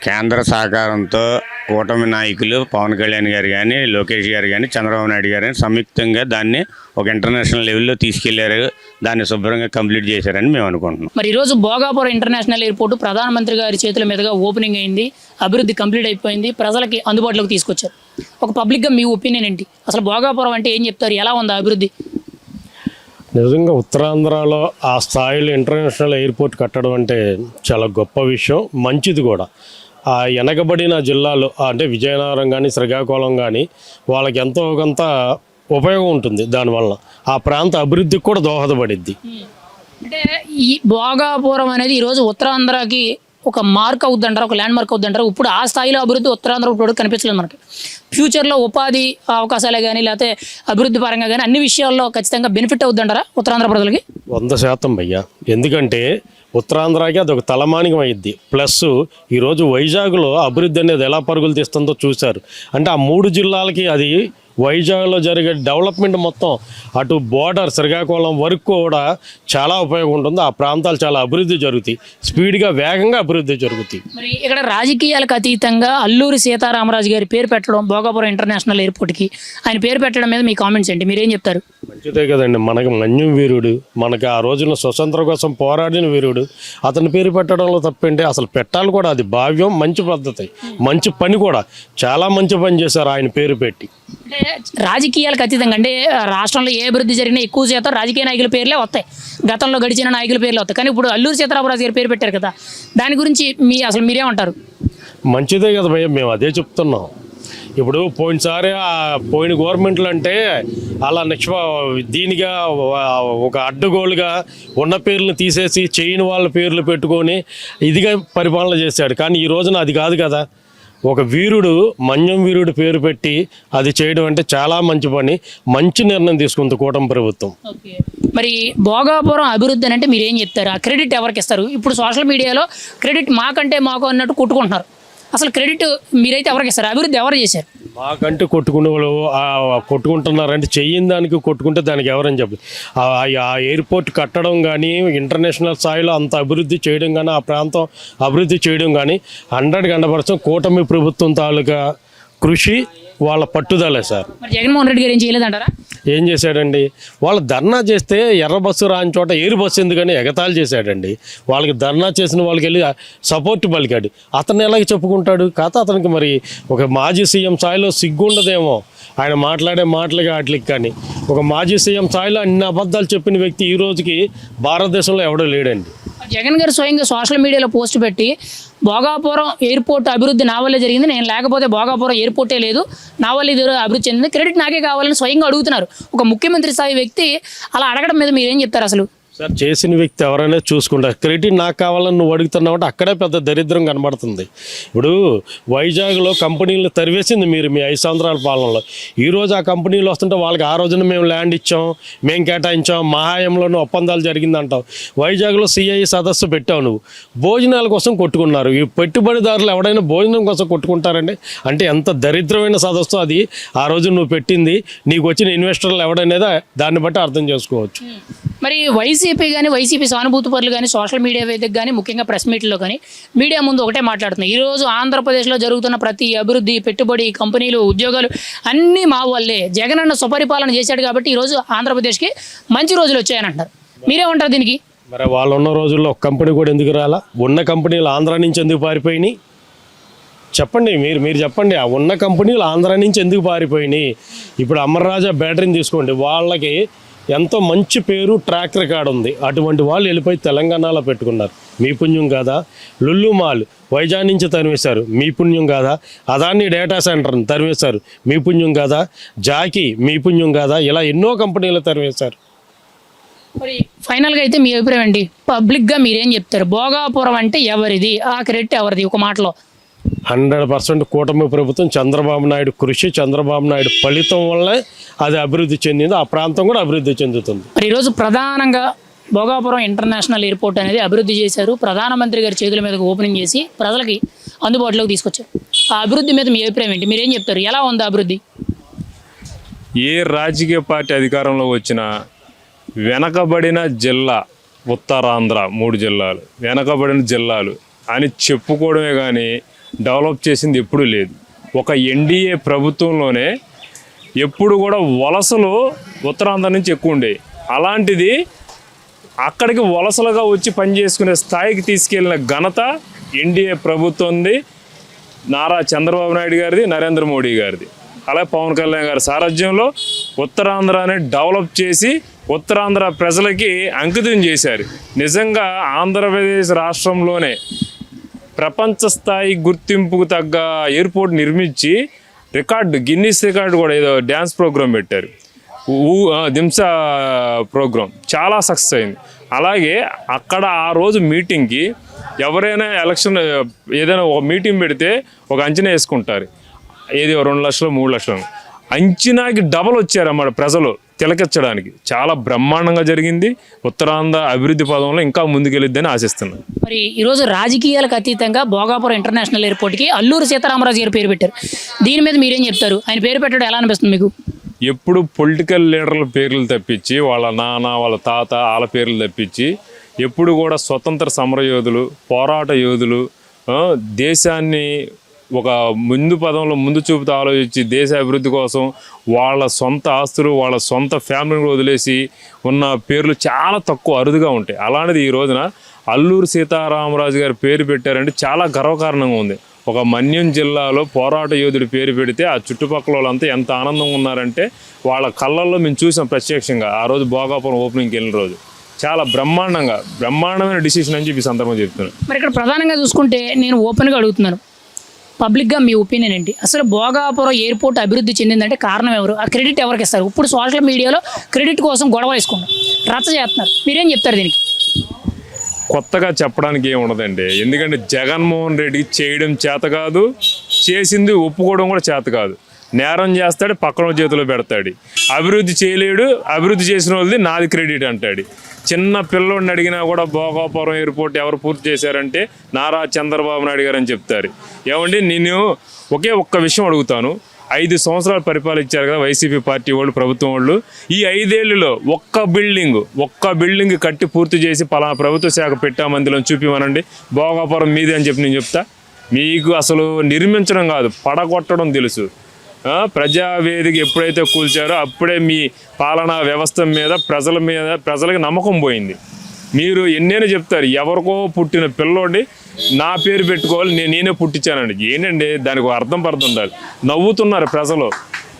కేంద్ర సహకారంతో కూటమి నాయకులు పవన్ కళ్యాణ్ గారు కానీ, లోకేష్ గారు కానీ, చంద్రబాబు నాయుడు గారు కానీ సంయుక్తంగా దాన్ని ఒక ఇంటర్నేషనల్ లెవెల్లో తీసుకెళ్లారు, దాన్ని శుభ్రంగా కంప్లీట్ చేశారని మేము అనుకుంటున్నాం. మరి ఈరోజు భోగాపురం ఇంటర్నేషనల్ ఎయిర్పోర్ట్ ప్రధానమంత్రి గారి చేతుల మీదుగా ఓపెనింగ్ అయింది, అభివృద్ధి కంప్లీట్ అయిపోయింది, ప్రజలకి అందుబాటులోకి తీసుకొచ్చారు. ఒక పబ్లిక్గా మీ ఒపీనియన్ ఏంటి? అసలు భోగాపురం అంటే ఏం చెప్తారు? ఎలా ఉంది అభివృద్ధి? నిజంగా ఉత్తరాంధ్రలో ఆ స్థాయిలో ఇంటర్నేషనల్ ఎయిర్పోర్ట్ కట్టడం అంటే చాలా గొప్ప విషయం, మంచిది కూడా. ఆ వెనకబడిన జిల్లాలు అంటే విజయనగరం కానీ, శ్రీకాకుళం కానీ వాళ్ళకి ఎంతో కొంత ఉపయోగం ఉంటుంది. దానివల్ల ఆ ప్రాంత అభివృద్ధికి కూడా దోహదపడిద్ది. అంటే ఈ భోగాపురం అనేది ఈరోజు ఉత్తరాంధ్రకి ఒక మార్క్ అవుద్దంటారు, ఒక ల్యాండ్ మార్క్ అవుద్దంటారు. ఇప్పుడు ఆ స్థాయిలో అభివృద్ధి ఉత్తరాంధ్ర ఇప్పుడు కనిపించలేదు మనకి. ఫ్యూచర్లో ఉపాధి అవకాశాలే కానీ లేకపోతే అభివృద్ధి పరంగా కానీ అన్ని విషయాల్లో ఖచ్చితంగా బెనిఫిట్ అవుద్దంటారా ఉత్తరాంధ్ర ప్రజలకి? 100% భయ్యా. ఎందుకంటే ఉత్తరాంధ్రకి అది ఒక తలమానికం అయ్యిద్ది. ప్లస్ ఈరోజు వైజాగ్లో అభివృద్ధి అనేది ఎలా పరుగులు తీస్తుందో చూశారు. అంటే ఆ 3 జిల్లాలకి అది వైజాగ్లో జరిగే డెవలప్మెంట్ మొత్తం అటు బోర్డర్ శ్రీకాకుళం వరకు కూడా చాలా ఉపయోగం ఉంటుంది. ఆ ప్రాంతాలు చాలా అభివృద్ధి జరుగుతాయి, స్పీడ్గా వేగంగా అభివృద్ధి జరుగుతాయి. మరి ఇక్కడ రాజకీయాలకు అతీతంగా అల్లూరి సీతారామరాజు గారి పేరు పెట్టడం భోగాపురం ఇంటర్నేషనల్ ఎయిర్పోర్ట్కి, ఆయన పేరు పెట్టడం మీద మీ కామెంట్స్ ఏంటి? మీరేం చెప్తారు? మంచిదే కదండి. మనకి మన్యం వీరుడు, మనకి ఆ రోజున స్వతంత్రం కోసం పోరాడిన వీరుడు, అతని పేరు పెట్టడంలో తప్పేంటి? అసలు పెట్టాలి కూడా, అది భావ్యం, మంచి పద్ధతి, మంచి పని కూడా. చాలా మంచి పని చేశారు ఆయన పేరు పెట్టి. అంటే రాజకీయాలకు అతీతంగా అంటే రాష్ట్రంలో ఏ అభివృద్ధి జరిగినా ఎక్కువ శాతం రాజకీయ నాయకుల పేర్లే వస్తాయి, గతంలో గడిచిన నాయకుల పేర్లే వస్తాయి. కానీ ఇప్పుడు అల్లూరి సీతారామరాజు గారి పేరు పెట్టారు కదా, దాని గురించి మీరేమంటారు? మంచిదే కదా భయ్య, మేము అదే చెప్తున్నాం. ఇప్పుడు పోయినసారి పోయిన గవర్నమెంట్లు అంటే అలా దీనిగా ఒక అడ్డగోలుగా ఉన్న పేర్లను తీసేసి చేయని వాళ్ళ పేర్లు పెట్టుకొని ఇదిగా పరిపాలన చేశాడు. కానీ ఈ రోజున అది కాదు కదా. ఒక వీరుడు మన్యం వీరుడు పేరు పెట్టి అది చేయడం అంటే చాలా మంచి పని, మంచి నిర్ణయం తీసుకుంది కూటమి ప్రభుత్వం. ఓకే, మరి భోగాపురం అభివృద్ధి అని అంటే మీరు ఏం చెప్తారు? ఆ క్రెడిట్ ఎవరికి ఇస్తారు? ఇప్పుడు సోషల్ మీడియాలో క్రెడిట్ మాకంటే మాకు అన్నట్టు కొట్టుకుంటున్నారు. అసలు క్రెడిట్ మీరైతే ఎవరికి ఇస్తారు? అభివృద్ధి ఎవరు చేశారు? మాకంటే కొట్టుకునే వాళ్ళు కొట్టుకుంటున్నారంటే చెయ్యని దానికి కొట్టుకుంటే దానికి ఎవరని చెప్పి ఆ ఎయిర్పోర్ట్ కట్టడం కానీ ఇంటర్నేషనల్ స్థాయిలో అంత అభివృద్ధి చేయడం కానీ ఆ ప్రాంతం అభివృద్ధి చేయడం కానీ 100% కూటమి ప్రభుత్వం తాలూకా కృషి, వాళ్ళ పట్టుదలే సార్. మరి జగన్మోహన్ రెడ్డి గారు ఏం చేయలేదంటారా? ఏం చేశాడండి? వాళ్ళు ధర్నా చేస్తే ఎర్ర బస్సు రాని చోట ఎయిర్ బస్సు ఎందుకని ఎగతాళి చేశాడండి. వాళ్ళకి ధర్నా చేసిన వాళ్ళకి వెళ్ళి సపోర్ట్ పలికాడు. అతను ఎలాగ చెప్పుకుంటాడు? కాకపోతే అతనికి మరి ఒక మాజీ సీఎం స్థాయిలో సిగ్గుండదేమో ఆయన మాట్లాడే మాటలకి వాటికి. కానీ ఒక మాజీ సీఎం స్థాయిలో అన్ని అబద్ధాలు చెప్పిన వ్యక్తి ఈ రోజుకి భారతదేశంలో ఎవడో లేడండి. జగన్ గారు స్వయంగా సోషల్ మీడియాలో పోస్ట్ పెట్టి భోగాపురం ఎయిర్పోర్ట్ అభివృద్ధి నా వల్లే జరిగింది, నేను లేకపోతే భోగాపురం ఎయిర్పోర్టే లేదు, నా వల్ల ఇది అభివృద్ధి చెందింది, క్రెడిట్ నాకే కావాలని స్వయంగా అడుగుతున్నారు. ఒక ముఖ్యమంత్రి స్థాయి వ్యక్తి అలా అడగడం మీద మీరేం చెప్తారు అసలు? సార్, చేసిన వ్యక్తి ఎవరైనా చూసుకుంటారు. క్రెడిట్ నాకు కావాలని నువ్వు అడుగుతున్నావు అంటే అక్కడే పెద్ద దరిద్రం కనబడుతుంది. ఇప్పుడు వైజాగ్లో కంపెనీలు తరివేసింది మీరు మీ 5 సంవత్సరాల పాలనలో. ఈరోజు ఆ కంపెనీలు వస్తుంటే వాళ్ళకి ఆ రోజున మేము ల్యాండ్ ఇచ్చాం, మేము కేటాయించాం, మహాయంలోనూ ఒప్పందాలు జరిగిందంటావు. వైజాగ్లో సిఐ సదస్సు పెట్టావు, నువ్వు భోజనాల కోసం కొట్టుకున్నారు. ఈ పెట్టుబడిదారులు ఎవడైనా భోజనం కోసం కొట్టుకుంటారండి అంటే ఎంత దరిద్రమైన సదస్సు అది ఆ రోజు నువ్వు పెట్టింది. నీకు వచ్చిన ఇన్వెస్టర్లు ఎవడనేది దాన్ని బట్టి అర్థం చేసుకోవచ్చు. మరి వైసీపీ కానీ వైసీపీ సానుభూతి పరులు కానీ సోషల్ మీడియా వేదిక కానీ ముఖ్యంగా ప్రెస్ మీట్లో కానీ మీడియా ముందు ఒకటే మాట్లాడుతున్నాయి. ఈరోజు ఆంధ్రప్రదేశ్లో జరుగుతున్న ప్రతి అభివృద్ధి, పెట్టుబడి, కంపెనీలు, ఉద్యోగాలు అన్నీ మా వల్లే, జగన్ అన్న సుపరిపాలన చేశాడు కాబట్టి ఈరోజు ఆంధ్రప్రదేశ్కి మంచి రోజులు వచ్చాయని అంటారు. మీరేమంటారు దీనికి? మరి వాళ్ళు ఉన్న రోజుల్లో ఒక కంపెనీ కూడా ఎందుకు రాలా? ఉన్న కంపెనీలు ఆంధ్ర నుంచి ఎందుకు పారిపోయినాయి చెప్పండి. మీరు చెప్పండి. ఆ ఉన్న కంపెనీలు ఆంధ్ర నుంచి ఎందుకు పారిపోయినాయి? ఇప్పుడు అమర్రాజా బ్యాటరీని తీసుకోండి, వాళ్ళకి ఎంతో మంచి పేరు, ట్రాక్ రికార్డ్ ఉంది. అటువంటి వాళ్ళు వెళ్ళిపోయి తెలంగాణలో పెట్టుకున్నారు. మీ పుణ్యం కాదా? లుల్లు మాల్ వైజాగ్ నుంచి తరివేశారు, మీ పుణ్యం కాదా? అదాని డేటా సెంటర్ని తరివేశారు, మీ పుణ్యం కాదా? జాకీ, మీ పుణ్యం కాదా? ఇలా ఎన్నో కంపెనీలు తరివేశారు. మరి ఫైనల్గా అయితే మీ అభిప్రాయం అండి, పబ్లిక్గా మీరేం చెప్తారు? భోగాపురం అంటే ఎవరిది? ఆ క్రెడిట్ ఎవరిది? ఒక మాటలో 100% కూటమి ప్రభుత్వం, చంద్రబాబు నాయుడు కృషి, చంద్రబాబు నాయుడు ఫలితం వల్లే అది అభివృద్ధి చెందింది. ఆ ప్రాంతం కూడా అభివృద్ధి చెందుతుంది. మరి ఈరోజు ప్రధానంగా భోగాపురం ఇంటర్నేషనల్ ఎయిర్పోర్ట్ అనేది అభివృద్ధి చేశారు. ప్రధానమంత్రి గారి చేతుల మీదకి ఓపెనింగ్ చేసి ప్రజలకి అందుబాటులోకి తీసుకొచ్చారు. ఆ అభివృద్ధి మీద మీ అభిప్రాయం ఏంటి? మీరేం చెప్తారు? ఎలా ఉంది అభివృద్ధి? ఏ రాజకీయ పార్టీ అధికారంలో వచ్చినా వెనకబడిన జిల్లా ఉత్తరాంధ్ర 3 జిల్లాలు వెనకబడిన జిల్లాలు అని చెప్పుకోవడమే కానీ డెవలప్ చేసింది ఎప్పుడూ లేదు. ఒక ఎన్డీఏ ప్రభుత్వంలోనే ఎప్పుడు కూడా వలసలు ఉత్తరాంధ్ర నుంచి ఎక్కువ ఉండేవి. అలాంటిది అక్కడికి వలసలుగా వచ్చి పనిచేసుకునే స్థాయికి తీసుకెళ్లిన ఘనత ఎన్డీఏ ప్రభుత్వంది, నారా చంద్రబాబు నాయుడు గారిది, నరేంద్ర మోడీ గారిది, అలాగే పవన్ కళ్యాణ్ గారి సారథ్యంలో ఉత్తరాంధ్రాని డెవలప్ చేసి ఉత్తరాంధ్ర ప్రజలకి అంకితం చేశారు. నిజంగా ఆంధ్రప్రదేశ్ రాష్ట్రంలోనే ప్రపంచ స్థాయి గుర్తింపుకు తగ్గ ఎయిర్పోర్ట్ నిర్మించి గిన్నీస్ రికార్డు కూడా ఏదో డ్యాన్స్ ప్రోగ్రాం పెట్టారు, దింసా ప్రోగ్రాం, చాలా సక్సెస్ అయింది. అలాగే అక్కడ ఆ రోజు మీటింగ్కి ఎవరైనా ఎలక్షన్ ఏదైనా ఒక మీటింగ్ పెడితే ఒక అంచనా వేసుకుంటారు, ఏది 2 లక్షలు 3 లక్షలు, అంచనాకి డబల్ వచ్చారన్నమాట ప్రజలు తిలకించడానికి. చాలా బ్రహ్మాండంగా జరిగింది. ఉత్తరాంధ్ర అభివృద్ధి పదంలో ఇంకా ముందుకెళ్ళిద్దని ఆశిస్తున్నాను. మరి ఈరోజు రాజకీయాలకు అతీతంగా భోగాపురం ఇంటర్నేషనల్ ఎయిర్పోర్ట్కి అల్లూరి సీతారామరాజు గారు పేరు పెట్టారు. దీని మీద మీరేం చెప్తారు? ఆయన పేరు పెట్టడం ఎలా అనిపిస్తుంది మీకు? ఎప్పుడు పొలిటికల్ లీడర్ల పేర్లు తప్పించి, వాళ్ళ నాన్న, వాళ్ళ తాత, వాళ్ళ పేర్లు తప్పించి ఎప్పుడు కూడా స్వతంత్ర సమరయోధులు, పోరాట యోధులు, దేశాన్ని ఒక ముందు చూపుతూ ఆలోచించి దేశ అభివృద్ధి కోసం వాళ్ళ సొంత ఆస్తులు, వాళ్ళ సొంత ఫ్యామిలీని వదిలేసి ఉన్న పేర్లు చాలా తక్కువ, అరుదుగా ఉంటాయి. అలాంటిది ఈ రోజున అల్లూరి సీతారామరాజు గారి పేరు పెట్టారంటే చాలా గర్వకారణంగా ఉంది. ఒక మన్యం జిల్లాలో పోరాట యోధుడి పేరు పెడితే ఆ చుట్టుపక్కల వాళ్ళంతా ఎంత ఆనందంగా ఉన్నారంటే వాళ్ళ కళ్ళల్లో మేము చూసాం ప్రత్యక్షంగా ఆ రోజు భోగాపురం ఓపెనింగ్కి వెళ్ళిన రోజు. చాలా బ్రహ్మాండమైన డిసిషన్ అని చెప్పి సందర్భంగా చెప్తున్నాను. మరి ఇక్కడ ప్రధానంగా చూసుకుంటే నేను ఓపెన్గా అడుగుతున్నాను, పబ్లిక్గా మీ ఒపీనియన్ ఏంటి? అసలు భోగాపురం ఎయిర్పోర్ట్ అభివృద్ధి చెందిందంటే కారణం ఎవరు? ఆ క్రెడిట్ ఎవరికి ఇస్తారు? ఇప్పుడు సోషల్ మీడియాలో క్రెడిట్ కోసం గొడవ వేసుకున్నారు, రచ్చ చేస్తున్నారు, మీరేం చెప్తారు దీనికి? కొత్తగా చెప్పడానికి ఏమి ఉండదండి. ఎందుకంటే జగన్మోహన్ రెడ్డికి చేయడం చేత కాదు, చేసింది ఒప్పుకోవడం కూడా చేత కాదు. నేరం చేస్తాడు, పక్కన చేతిలో పెడతాడు. అభివృద్ధి చేయలేడు, అభివృద్ధి చేసిన వాళ్ళది నాది క్రెడిట్ అంటాడు. చిన్న పిల్లోడిని అడిగినా కూడా భోగాపురం ఎయిర్పోర్ట్ ఎవరు పూర్తి చేశారంటే నారా చంద్రబాబు నాయుడు గారు అని చెప్తారు. ఏమండి, నేను ఒక్క విషయం అడుగుతాను. 5 సంవత్సరాలు పరిపాలించారు కదా వైసీపీ పార్టీ వాళ్ళు, ప్రభుత్వం వాళ్ళు. ఈ 5 ఏళ్లలో ఒక్క బిల్డింగ్ కట్టి పూర్తి చేసి పలానా ప్రభుత్వ శాఖ పెట్టామందిలో చూపిమనండి, భోగాపురం మీదే అని చెప్పి నేను చెప్తా. మీకు అసలు నిర్మించడం కాదు, పడగొట్టడం తెలుసు. ప్రజావేదిక ఎప్పుడైతే కూల్చారో అప్పుడే మీ పాలనా వ్యవస్థ మీద ప్రజలకి నమ్మకం పోయింది. మీరు ఎన్నైనా చెప్తారు, ఎవరికో పుట్టిన పిల్లోడి నా పేరు పెట్టుకోవాలి, నేనే పుట్టించానండి. ఏంటండి దానికి అర్థం ఉండాలి. నవ్వుతున్నారు ప్రజలు,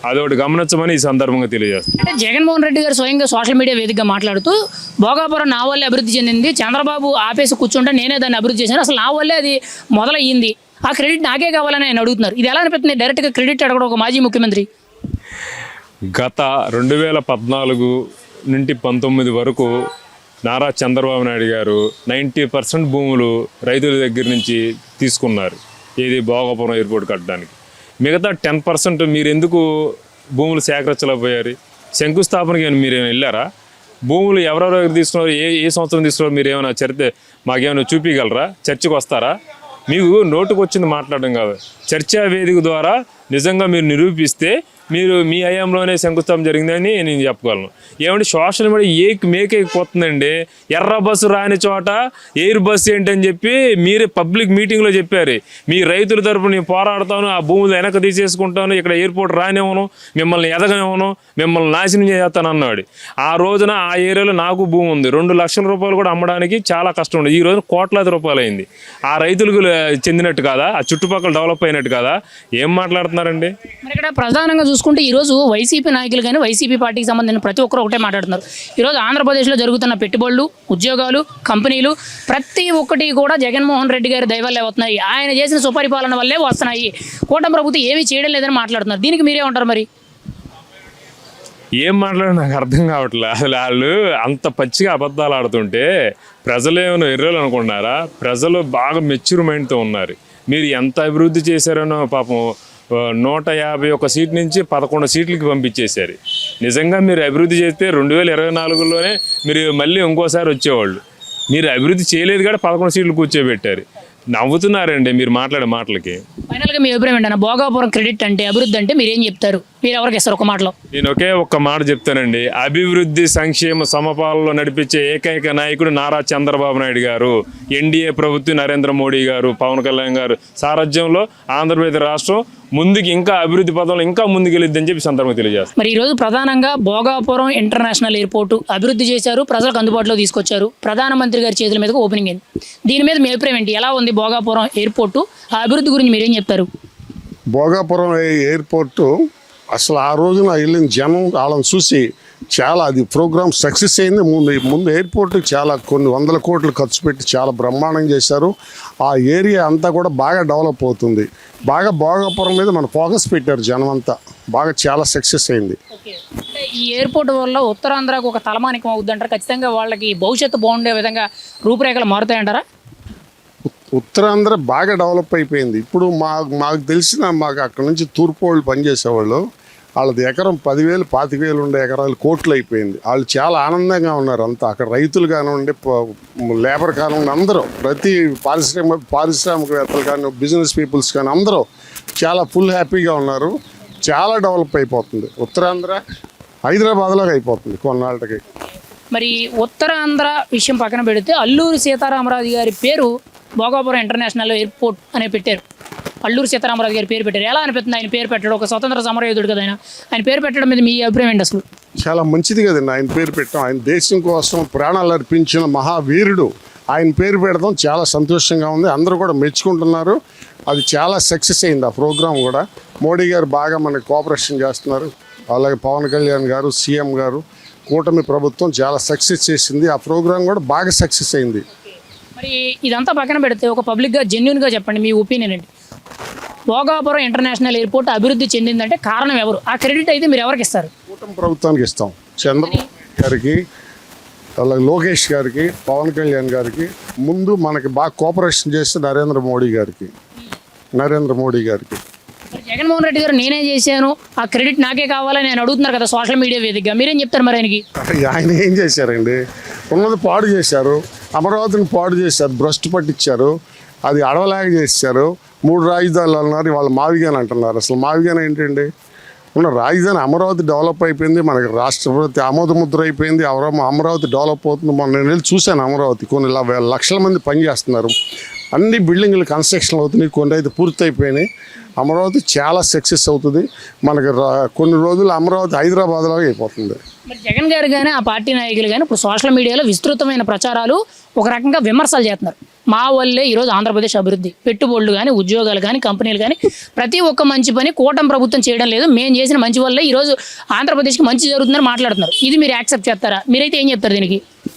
అదొకటి గమనించమని ఈ సందర్భంగా తెలియజేస్తాను. అంటే జగన్మోహన్ రెడ్డి గారు స్వయంగా సోషల్ మీడియా వేదికగా మాట్లాడుతూ భోగాపురం నా వల్లే అభివృద్ధి చెందింది, చంద్రబాబు ఆపేసి కూర్చుంటే నేనే దాన్ని అభివృద్ధి చేశాను, అసలు నా వల్లే అది మొదలయ్యింది, ఆ క్రెడిట్ నాకే కావాలని ఆయన అడుగుతున్నారు. ఇది ఎలా అనిపిస్తుంది డైరెక్ట్గా క్రెడిట్ అడగడం ఒక మాజీ ముఖ్యమంత్రి? గత 2014 నుండి 19 వరకు నారా చంద్రబాబు నాయుడు గారు 90% భూములు రైతుల దగ్గర నుంచి తీసుకున్నారు. ఏది భోగాపురం ఎయిర్పోర్ట్ కట్టడానికి. మిగతా 10% మీరు ఎందుకు భూములు సేకరించలేకపోయారు? శంకుస్థాపనకి మీరు ఏమైనా వెళ్ళారా? భూములు ఎవరెవరి దగ్గర తీసుకున్నారు, ఏ సంవత్సరం తీసుకున్నారు, మీరు ఏమైనా చరిత్ర మాకేమైనా చూపించగలరా? చర్చకు వస్తారా? మీకు నోటుకు వచ్చింది మాట్లాడడం కాదు, చర్చా వేదిక ద్వారా నిజంగా మీరు నిరూపిస్తే మీరు మీ హయాంలోనే శంకుస్థాపన జరిగిందని నేను చెప్పగలను. ఏమంటే సోషల్ మీడియా మేకైపోతుందండి. ఎర్ర బస్సు రాని చోట ఎయిర్ బస్సు ఏంటని చెప్పి మీరే పబ్లిక్ మీటింగ్లో చెప్పారు. మీ రైతుల తరపున నేను పోరాడతాను, ఆ భూములు వెనక తీసేసుకుంటాను, ఇక్కడ ఎయిర్పోర్ట్ రానివ్వను, మిమ్మల్ని ఎదగనివ్వను, మిమ్మల్ని నాశనం చేస్తాను అన్నాడు. ఆ రోజున ఆ ఏరియాలో నాకు భూమి ఉంది, 2 లక్షల రూపాయలు కూడా అమ్మడానికి చాలా కష్టం ఉండదు. ఈ రోజున కోట్లాది రూపాయలు అయింది. ఆ రైతులకు చెందినట్టు కాదా? ఆ చుట్టుపక్కల డెవలప్ అయినట్టు కాదా? ఏం మాట్లాడుతున్నారండి? మరి ఇక్కడ ప్రధానంగా చూసుకుంటే ఈరోజు వైసీపీ నాయకులు కానీ వైసీపీ పార్టీకి సంబంధించిన ప్రతి ఒక్కరు ఒకటే మాట్లాడుతున్నారు. ఈరోజు ఆంధ్రప్రదేశ్లో జరుగుతున్న పెట్టుబడులు, ఉద్యోగాలు, కంపెనీలు ప్రతి ఒక్కటి కూడా జగన్మోహన్ రెడ్డి గారి దయ వల్లే వస్తున్నాయి, ఆయన చేసిన సుపరిపాలన వల్లే వస్తున్నాయి, కూటమి ప్రభుత్వం ఏమీ చేయడం లేదని మాట్లాడుతున్నారు. దీనికి మీరే ఉంటారు? మరి ఏం మాట్లాడారు నాకు అర్థం కావట్లేదు. అసలు వాళ్ళు అంత పచ్చిగా అబద్ధాలు ఆడుతుంటే ప్రజలేమైనా ఎర్రలు అనుకుంటున్నారా? ప్రజలు బాగా మెచ్యూర్ మైండ్తో ఉన్నారు. మీరు ఎంత అభివృద్ధి చేశారనో పాపం 151 సీట్ నుంచి 11 సీట్లకి పంపించేశారు. నిజంగా మీరు అభివృద్ధి చేస్తే 2024లోనే మీరు మళ్ళీ ఇంకోసారి వచ్చేవాళ్ళు. మీరు అభివృద్ధి చేయలేదు కూడా 11 సీట్లు కూర్చోబెట్టారు. నవ్వుతున్నారండి మీరు మాట్లాడే మాటలకి. ఫైనల్గా మీ అభిప్రాయం ఏంటన్నా? భోగాపురం క్రెడిట్ అంటే, అభివృద్ధి అంటే మీరేం చెప్తారు? మీరు ఎవరికి ఇస్తారు ఒక మాటలో? నేను ఒక్క మాట చెప్తానండి. అభివృద్ధి సంక్షేమ సమపాలలో నడిపించే ఏకైక నాయకుడు నారా చంద్రబాబు నాయుడు గారు. ఎన్డీఏ ప్రభుత్వం నరేంద్ర మోడీ గారు, పవన్ కళ్యాణ్ గారు సారథ్యంలో ఆంధ్రప్రదేశ్ రాష్ట్రం ముందుకు ఇంకా అభివృద్ధి పదంలో ఇంకా ముందుకెళ్ళిద్దని చెప్పి సందర్భంగా తెలియజేస్తారు. మరి ఈరోజు ప్రధానంగా భోగాపురం ఇంటర్నేషనల్ ఎయిర్పోర్టు అభివృద్ధి చేశారు, ప్రజలకు అందుబాటులో తీసుకొచ్చారు, ప్రధానమంత్రి గారి చేతుల మీదకు ఓపెనింగ్ అయింది. దీని మీద మీ అభిప్రాయం ఏంటి? ఎలా ఉంది భోగాపురం ఎయిర్పోర్టు? ఆ అభివృద్ధి గురించి మీరేం చెప్తారు? భోగాపురం ఎయిర్పోర్టు అసలు ఆ రోజున వెళ్ళిన జనం వాళ్ళని చూసి చాలా అది ప్రోగ్రామ్ సక్సెస్ అయింది. ముందు ఎయిర్పోర్ట్ చాలా కొన్ని 100 కోట్లు ఖర్చు పెట్టి చాలా బ్రహ్మాండం చేశారు. ఆ ఏరియా అంతా కూడా బాగా డెవలప్ అవుతుంది. బాగా భోగాపురం మీద మన ఫోకస్ పెట్టారు జనం అంతా, బాగా చాలా సక్సెస్ అయింది. ఈ ఎయిర్పోర్ట్ వల్ల ఉత్తరాంధ్రకు ఒక తలమానికం అవుద్ది అంటారు. ఖచ్చితంగా వాళ్ళకి భవిష్యత్తు బాగుండే విధంగా రూపురేఖలు మారుతాయంటారా? ఉత్తరాంధ్ర బాగా డెవలప్ అయిపోయింది. ఇప్పుడు మాకు తెలిసిన అక్కడ నుంచి తూర్పు వాళ్ళు పనిచేసేవాళ్ళు, వాళ్ళది ఎకరం 10,000 25,000 ఉండే ఎకరాలు కోట్లు అయిపోయింది. వాళ్ళు చాలా ఆనందంగా ఉన్నారు అంతా. అక్కడ రైతులు కానివ్వండి, లేబర్ కానివ్వండి, అందరూ ప్రతి పారిశ్రామికవేత్తలు కానీ, బిజినెస్ పీపుల్స్ కానీ అందరూ చాలా ఫుల్ హ్యాపీగా ఉన్నారు. చాలా డెవలప్ అయిపోతుంది ఉత్తరాంధ్ర. హైదరాబాద్లాగా అయిపోతుంది కొన్నాళ్ళకి. మరి ఉత్తరాంధ్ర విషయం పక్కన పెడితే అల్లూరి సీతారామరాజు గారి పేరు భోగాపురం ఇంటర్నేషనల్ ఎయిర్పోర్ట్ అనే పెట్టారు. అల్లూరి సీతారామరాజు గారి పేరు పెట్టారు. ఎలా అనిపిస్తుంది ఆయన పేరు పెట్టడం? ఒక స్వతంత్ర సమరయోధుడు కదా ఆయన పేరు పెట్టడం మీద మీ అభిప్రాయం ఏంటి అసలు? చాలా మంచిది కదండి ఆయన పేరు పెట్టడం. ఆయన దేశం కోసం ప్రాణాలు అర్పించిన మహావీరుడు. ఆయన పేరు పెడతాం చాలా సంతోషంగా ఉంది. అందరూ కూడా మెచ్చుకుంటున్నారు. అది చాలా సక్సెస్ అయింది ఆ ప్రోగ్రాం కూడా. మోడీ గారు బాగా మనకి కోఆపరేషన్ చేస్తున్నారు. అలాగే పవన్ కళ్యాణ్ గారు, సీఎం గారు, కూటమి ప్రభుత్వం చాలా సక్సెస్ చేసింది. ఆ ప్రోగ్రాం కూడా బాగా సక్సెస్ అయింది. మరి ఇదంతా పక్కన పెడితే ఒక పబ్లిక్గా జెన్యున్గా చెప్పండి, మీ ఒపీనియన్ ఏంటి? భోగాపురం ఇంటర్నేషనల్ ఎయిర్పోర్ట్ అభివృద్ధి చెందిందంటే కారణం ఎవరు? ఆ క్రెడిట్ అయితే మీరు ఎవరికి ఇస్తారు? కూటమి ప్రభుత్వానికి ఇస్తాం. చంద్రబాబు నాయుడు గారికి, అలాగే లోకేష్ గారికి, పవన్ కళ్యాణ్ గారికి, ముందు మనకి బాగా కోఆపరేషన్ చేస్తే నరేంద్ర మోడీ గారికి. మరి జగన్మోహన్ రెడ్డి గారు నేనే చేశాను, ఆ క్రెడిట్ నాకే కావాలని ఆయన అడుగుతున్నారు కదా సోషల్ మీడియా వేదికగా, మీరేం చెప్తారు మరి ఆయనకి? ఆయన ఏం చేశారండి? ఉన్నది పాడు చేశారు, అమరావతిని పాడు చేశారు, భ్రష్టు పట్టించారు, అది అడవలాగా చేశారు. 3 రాజధానులు అన్నారు, వాళ్ళు మావిగాని అంటున్నారు. అసలు మావిగాని ఏంటండి? ఉన్న రాజధాని అమరావతి డెవలప్ అయిపోయింది, మనకి రాష్ట్రపతి ఆమోదముద్ర అయిపోయింది, అమరావతి డెవలప్ అవుతుంది. మొన్న నేను వెళ్ళి చూశాను అమరావతి, కొన్ని లక్షల మంది పనిచేస్తున్నారు, అన్ని బిల్డింగ్లు కన్స్ట్రక్షన్ అవుతున్నాయి, కొన్ని అయితే పూర్తయిపోయినాయి. అమరావతి చాలా సక్సెస్ అవుతుంది. మనకి కొన్ని రోజులు అమరావతి హైదరాబాద్లో అయిపోతుంది. మరి జగన్ గారు కానీ ఆ పార్టీ నాయకులు కానీ ఇప్పుడు సోషల్ మీడియాలో విస్తృతమైన ప్రచారాలు, ఒక రకంగా విమర్శలు చేస్తున్నారు. మా వల్లే ఈరోజు ఆంధ్రప్రదేశ్ అభివృద్ధి, పెట్టుబడులు కానీ, ఉద్యోగాలు కానీ, కంపెనీలు కానీ, ప్రతి ఒక్క మంచి పని కూటమి ప్రభుత్వం చేయడం లేదు, మేము చేసిన మంచి వల్లే ఈరోజు ఆంధ్రప్రదేశ్కి మంచి జరుగుతుందని మాట్లాడుతున్నారు. ఇది మీరు యాక్సెప్ట్ చేస్తారా? మీరైతే ఏం చెప్తారు దీనికి?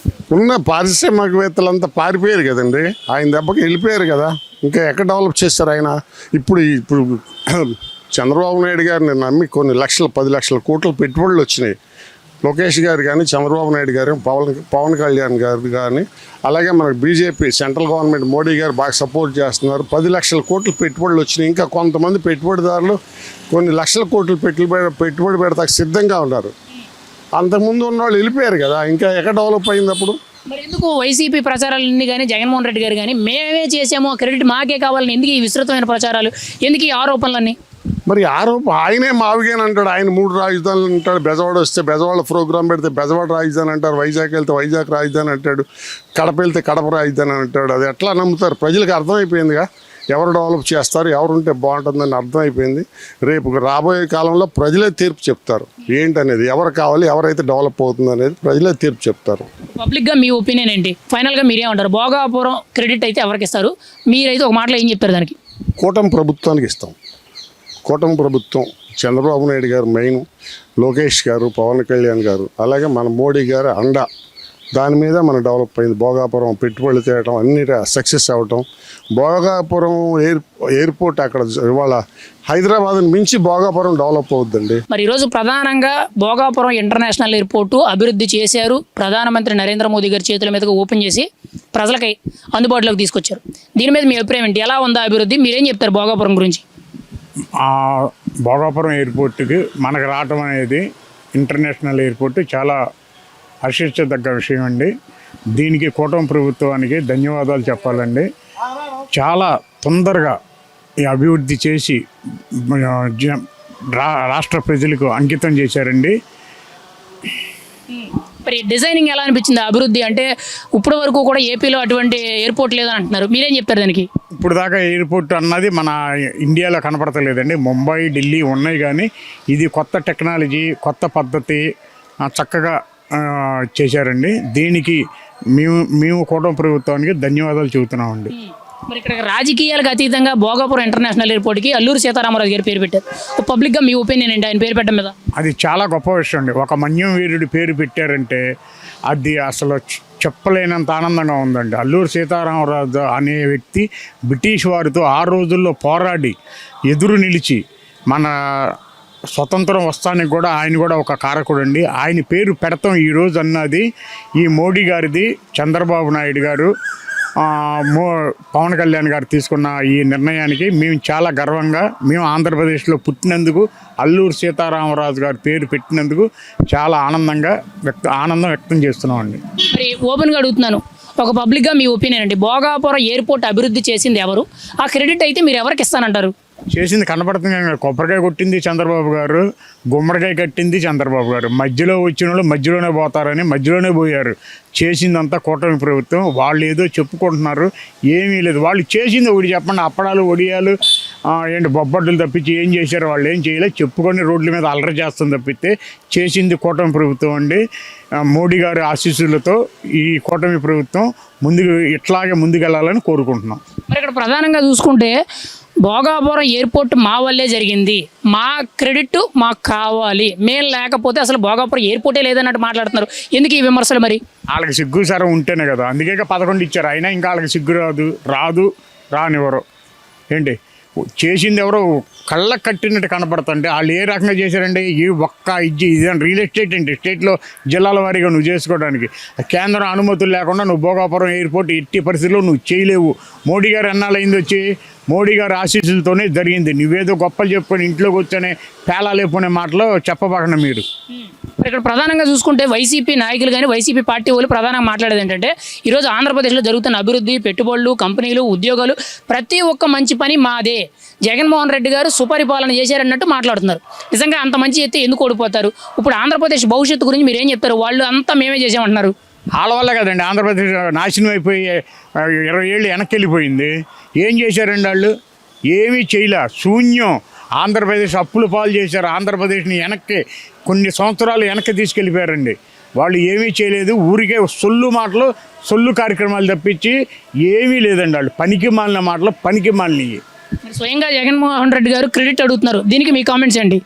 ఉన్న పారిశ్రామికవేత్తలంతా పారిపోయారు కదండి, ఆయన దెబ్బకి వెళ్ళిపోయారు కదా. ఇంకా ఎక్కడ డెవలప్ చేస్తారు ఆయన? ఇప్పుడు చంద్రబాబు నాయుడు గారిని నమ్మి కొన్ని 10 లక్షల కోట్ల పెట్టుబడులు వచ్చినాయి. లోకేష్ గారు కానీ, చంద్రబాబు నాయుడు గారు, పవన్ కళ్యాణ్ గారు కానీ, అలాగే మనకు బీజేపీ సెంట్రల్ గవర్నమెంట్ మోడీ గారు బాగా సపోర్ట్ చేస్తున్నారు. 10 లక్షల కోట్ల పెట్టుబడులు వచ్చినాయి. ఇంకా కొంతమంది పెట్టుబడిదారులు కొన్ని లక్షల కోట్ల పెట్టుబడి పెడతాకు సిద్ధంగా ఉన్నారు. అంతకుముందు ఉన్న వాళ్ళు వెళ్ళిపోయారు కదా, ఇంకా ఎక్కడ డెవలప్ అయింది అప్పుడు? మరి ఎందుకు వైసీపీ ప్రచారాలన్నీ కానీ, జగన్మోహన్ రెడ్డి గారు కానీ మేమే చేసాము, క్రెడిట్ మాకే కావాలని ఎందుకు ఈ విస్తృతమైన ప్రచారాలు, ఎందుకు ఈ ఆరోపణలన్నీ? మరి ఆయనే మావిగాని అంటాడు, ఆయన 3 రాజధానులు అంటాడు. బెజవాడ వస్తే బెజవాడ ప్రోగ్రాం పెడితే బెజవాడ రాజధాని అంటారు, వైజాగ్ వెళ్తే వైజాగ్ రాజధాని అంటాడు, కడప వెళ్తే కడప రాజధాని అంటాడు. అది ఎట్లా నమ్ముతారు? ప్రజలకు అర్థమైపోయిందిగా ఎవరు డెవలప్ చేస్తారు, ఎవరుంటే బాగుంటుందని అర్థమైపోయింది. రేపు రాబోయే కాలంలో ప్రజలే తీర్పు చెప్తారు ఏంటనేది, ఎవరు కావాలి, ఎవరైతే డెవలప్ అవుతుంది అనేది ప్రజలే తీర్పు చెప్తారు. పబ్లిక్గా మీ ఒపీనియన్ ఏంటి? ఫైనల్గా మీరేమంటారు? భోగాపురం క్రెడిట్ అయితే ఎవరికి ఇస్తారు? మీరైతే ఒక మాటలో ఏం చెప్తారు దానికి? కూటమి ప్రభుత్వానికి ఇస్తాం. కూటమి ప్రభుత్వం, చంద్రబాబు నాయుడు గారు మెయిన్, లోకేష్ గారు, పవన్ కళ్యాణ్ గారు, అలాగే మన మోడీ గారు అండ, దాని మీద మనం డెవలప్ అయింది. భోగాపురం పెట్టుబడులు తేయటం, అన్ని సక్సెస్ అవ్వటం. భోగాపురం ఎయిర్పోర్ట్ అక్కడ ఇవాళ హైదరాబాద్ని మించి భోగాపురం డెవలప్ అవుద్దండి. మరి ఈరోజు ప్రధానంగా భోగాపురం ఇంటర్నేషనల్ ఎయిర్పోర్టు అభివృద్ధి చేశారు. ప్రధానమంత్రి నరేంద్ర మోదీ గారి చేతుల మీదుగా ఓపెన్ చేసి ప్రజలకై అందుబాటులోకి తీసుకొచ్చారు. దీని మీద మీ అభిప్రాయం ఏంటి? ఎలా ఉందా అభివృద్ధి? మీరేం చెప్తారు భోగాపురం గురించి? భోగాపురం ఎయిర్పోర్ట్కి మనకు రావటం అనేది, ఇంటర్నేషనల్ ఎయిర్పోర్ట్ చాలా హర్షించదగ్గ విషయం అండి. దీనికి కూటమి ప్రభుత్వానికి ధన్యవాదాలు చెప్పాలండి. చాలా తొందరగా ఈ అభివృద్ధి చేసి రాష్ట్ర ప్రజలకు అంకితం చేశారండి. మరి డిజైనింగ్ ఎలా అనిపించింది? అభివృద్ధి అంటే ఇప్పటి వరకు కూడా ఏపీలో అటువంటి ఎయిర్పోర్ట్ లేదని అంటున్నారు, మీరేం చెప్తారు దానికి? ఇప్పుడు దాకా ఎయిర్పోర్ట్ అన్నది మన ఇండియాలో కనపడతలేదండి. ముంబై, ఢిల్లీ ఉన్నాయి, కానీ ఇది కొత్త టెక్నాలజీ, కొత్త పద్ధతి, చక్కగా చేశారండి. దీనికి మేము కూటమి ప్రభుత్వానికి ధన్యవాదాలు చెబుతున్నామండి. మరి ఇక్కడ రాజకీయాలకు అతీతంగా భోగాపురం ఇంటర్నేషనల్ ఎయిర్పోర్ట్కి అల్లూరి సీతారామరాజు గారి పేరు పెట్టారు. పబ్లిక్గా మీ ఒపీనియన్ ఏంటి ఆయన పేరు పెట్టడం మీద? అది చాలా గొప్ప విషయం అండి. ఒక మన్యం వీరుడి పేరు పెట్టారంటే అది అసలు చెప్పలేనంత ఆనందంగా ఉందండి. అల్లూరి సీతారామరాజు అనే వ్యక్తి బ్రిటిష్ వారితో ఆ రోజుల్లో పోరాడి ఎదురు నిలిచి మన స్వతంత్రం వస్తానికి కూడా ఆయన కూడా ఒక కారకుడు అండి. ఆయన పేరు పెడతాం ఈరోజు అన్నది ఈ మోడీ గారిది, చంద్రబాబు నాయుడు గారు, పవన్ కళ్యాణ్ గారు తీసుకున్న ఈ నిర్ణయానికి మేము చాలా గర్వంగా, మేము ఆంధ్రప్రదేశ్లో పుట్టినందుకు, అల్లూరి సీతారామరాజు గారి పేరు పెట్టినందుకు చాలా ఆనందం వ్యక్తం చేస్తున్నామండి. మరి ఓపెన్గా అడుగుతున్నాను, ఒక పబ్లిక్గా మీ ఒపీనియన్ అండి, భోగాపురం ఎయిర్పోర్ట్ అభివృద్ధి చేసింది ఎవరు? ఆ క్రెడిట్ అయితే మీరు ఎవరికి ఇస్తానంటారు? చేసింది కనపడుతుంది కదా, కొబ్బరికాయ కొట్టింది చంద్రబాబు గారు, గుమ్మడికాయ కట్టింది చంద్రబాబు గారు. మధ్యలో వచ్చిన వాళ్ళు మధ్యలోనే పోతారని మధ్యలోనే పోయారు. చేసిందంతా కూటమి ప్రభుత్వం. వాళ్ళు ఏదో చెప్పుకుంటున్నారు, ఏమీ లేదు. వాళ్ళు చేసింది ఒకటి చెప్పండి, అప్పడాలు, వడియాలు, ఏంటి బొబ్బడ్లు తప్పించి ఏం చేశారు? వాళ్ళు ఏం చేయలేదు, చెప్పుకొని రోడ్ల మీద అల్లరి చేస్తుంది తప్పితే చేసింది కూటమి ప్రభుత్వం అండి. మోడీ గారి ఆశీస్సులతో ఈ కూటమి ప్రభుత్వం ఇట్లాగే ముందుకెళ్ళాలని కోరుకుంటున్నాం. మరి ఇక్కడ ప్రధానంగా చూసుకుంటే భోగాపురం ఎయిర్పోర్ట్ మా వల్లే జరిగింది, మా క్రెడిట్ మాకు కావాలి, మేము లేకపోతే అసలు భోగాపురం ఎయిర్పోర్టే లేదన్నట్టు మాట్లాడుతున్నారు. ఎందుకు ఈ విమర్శలు? మరి వాళ్ళకి సిగ్గు సరం ఉంటేనే కదా, అందుకే 11 ఇచ్చారు. అయినా ఇంకా వాళ్ళకి సిగ్గు రానివ్వరు ఏంటి. చేసింది ఎవరో కళ్ళకు కట్టినట్టు కనపడుతుంటే వాళ్ళు ఏ రకంగా చేశారంటే ఈ ఒక్క ఇది రియల్ ఎస్టేట్ అంటే స్టేట్లో జిల్లాల వారీగా నువ్వు చేసుకోవడానికి కేంద్రం అనుమతులు లేకుండా నువ్వు భోగాపురం ఎయిర్పోర్ట్ ఎట్టి పరిస్థితుల్లో నువ్వు చేయలేవు. మోడీ గారు ఎన్నాళ్ళైంది వచ్చి, మోడీ గారు ఆశీస్సులతోనే జరిగింది. నువ్వేదో గొప్పలు చెప్పుకొని ఇంట్లోకి వచ్చనే పేలాలేపునే మాటలు చెప్పబాకండి మీరు. మరి ఇక్కడ ప్రధానంగా చూసుకుంటే వైసీపీ నాయకులు కానీ వైసీపీ పార్టీ వాళ్ళు ప్రధానంగా మాట్లాడేది ఏంటంటే ఈరోజు ఆంధ్రప్రదేశ్లో జరుగుతున్న అభివృద్ధి, పెట్టుబడులు, కంపెనీలు, ఉద్యోగాలు ప్రతి ఒక్క మంచి పని మాదే, జగన్మోహన్ రెడ్డి గారు సుపరిపాలన చేశారన్నట్టు మాట్లాడుతున్నారు. నిజంగా అంత మంచి చేస్తే ఎందుకు ఓడిపోతారు? ఇప్పుడు ఆంధ్రప్రదేశ్ భవిష్యత్తు గురించి మీరు ఏం చెప్తారు? వాళ్ళు అంతా మేమే చేసామంటున్నారు. వాళ్ళ వల్ల కదండి ఆంధ్రప్రదేశ్ నాశనం అయిపోయి 20 ఏళ్ళు వెనక్కి వెళ్ళిపోయింది. ఏం చేశారండి వాళ్ళు? ఏమీ చేయలే, శూన్యం. ఆంధ్రప్రదేశ్ అప్పులు పాలు చేశారు. ఆంధ్రప్రదేశ్ని వెనక్కి కొన్ని సంవత్సరాలు వెనక్కి తీసుకెళ్ళిపోయారండి. వాళ్ళు ఏమీ చేయలేదు. ఊరికే సొల్లు మాటలు, సొల్లు కార్యక్రమాలు తప్పించి ఏమీ లేదండి. వాళ్ళు పనికి మాలిన మాటలు, పనికి మాలినవి. మరి స్వయంగా జగన్మోహన్ రెడ్డి గారు క్రెడిట్ అడుగుతున్నారు. దీనికి మీ కామెంట్స్ ఏంటి?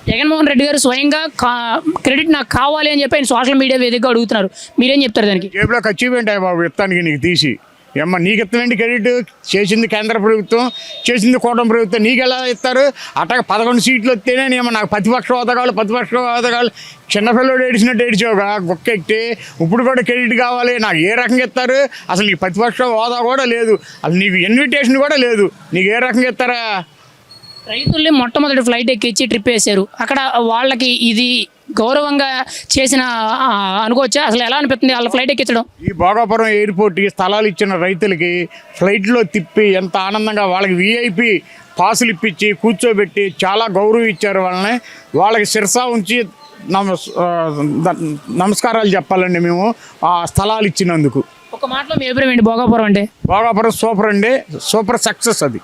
జగన్మోహన్ రెడ్డి గారు స్వయంగా క్రెడిట్ నాకు కావాలి అని చెప్పి ఆయన సోషల్ మీడియా వేదికగా అడుగుతున్నారు. మీరేం చెప్తారు దానికి? జేబులో ఖర్చు ఉంటాయి బాబు ఇస్తానికి నీకు తీసి. ఏమ్మా నీకు ఇస్తామండి క్రెడిట్? చేసింది కేంద్ర ప్రభుత్వం, చేసింది కూటమి ప్రభుత్వం, నీకు ఎలా ఇస్తారు? అట్టగా 11 సీట్లు వస్తేనే ఏమో నాకు ప్రతిపక్ష హోదా కావాలి. చిన్నపిల్లడు ఏడిచినట్టు ఏడిచావుగా గొక్కెక్కి. ఇప్పుడు కూడా క్రెడిట్ కావాలి, నాకు ఏ రకంగా ఇస్తారు? అసలు నీకు ప్రతిపక్ష హోదా కూడా లేదు, అసలు నీకు ఇన్విటేషన్ కూడా లేదు, నీకు ఏ రకంగా ఇస్తారా? రైతుల్ని మొట్టమొదటి ఫ్లైట్ ఎక్కించి ట్రిప్ వేశారు. అక్కడ వాళ్ళకి ఇది గౌరవంగా చేసిన అనుకోవచ్చా? అసలు ఎలా అనిపిస్తుంది వాళ్ళ ఫ్లైట్ ఎక్కించడం? ఈ భోగాపురం ఎయిర్పోర్ట్కి స్థలాలు ఇచ్చిన రైతులకి ఫ్లైట్లో తిప్పి ఎంత ఆనందంగా వాళ్ళకి విఐపి పాసులు ఇప్పించి కూర్చోబెట్టి చాలా గౌరవం ఇచ్చారు వాళ్ళని. వాళ్ళకి శిరసా ఉంచి నమస్కారాలు చెప్పాలండి మేము ఆ స్థలాలు ఇచ్చినందుకు. ఒక మాటలో మీ అభిప్రాయం ఏంటి భోగాపురం అంటే? భోగాపురం సూపర్ అండి, సూపర్ సక్సెస్ అది.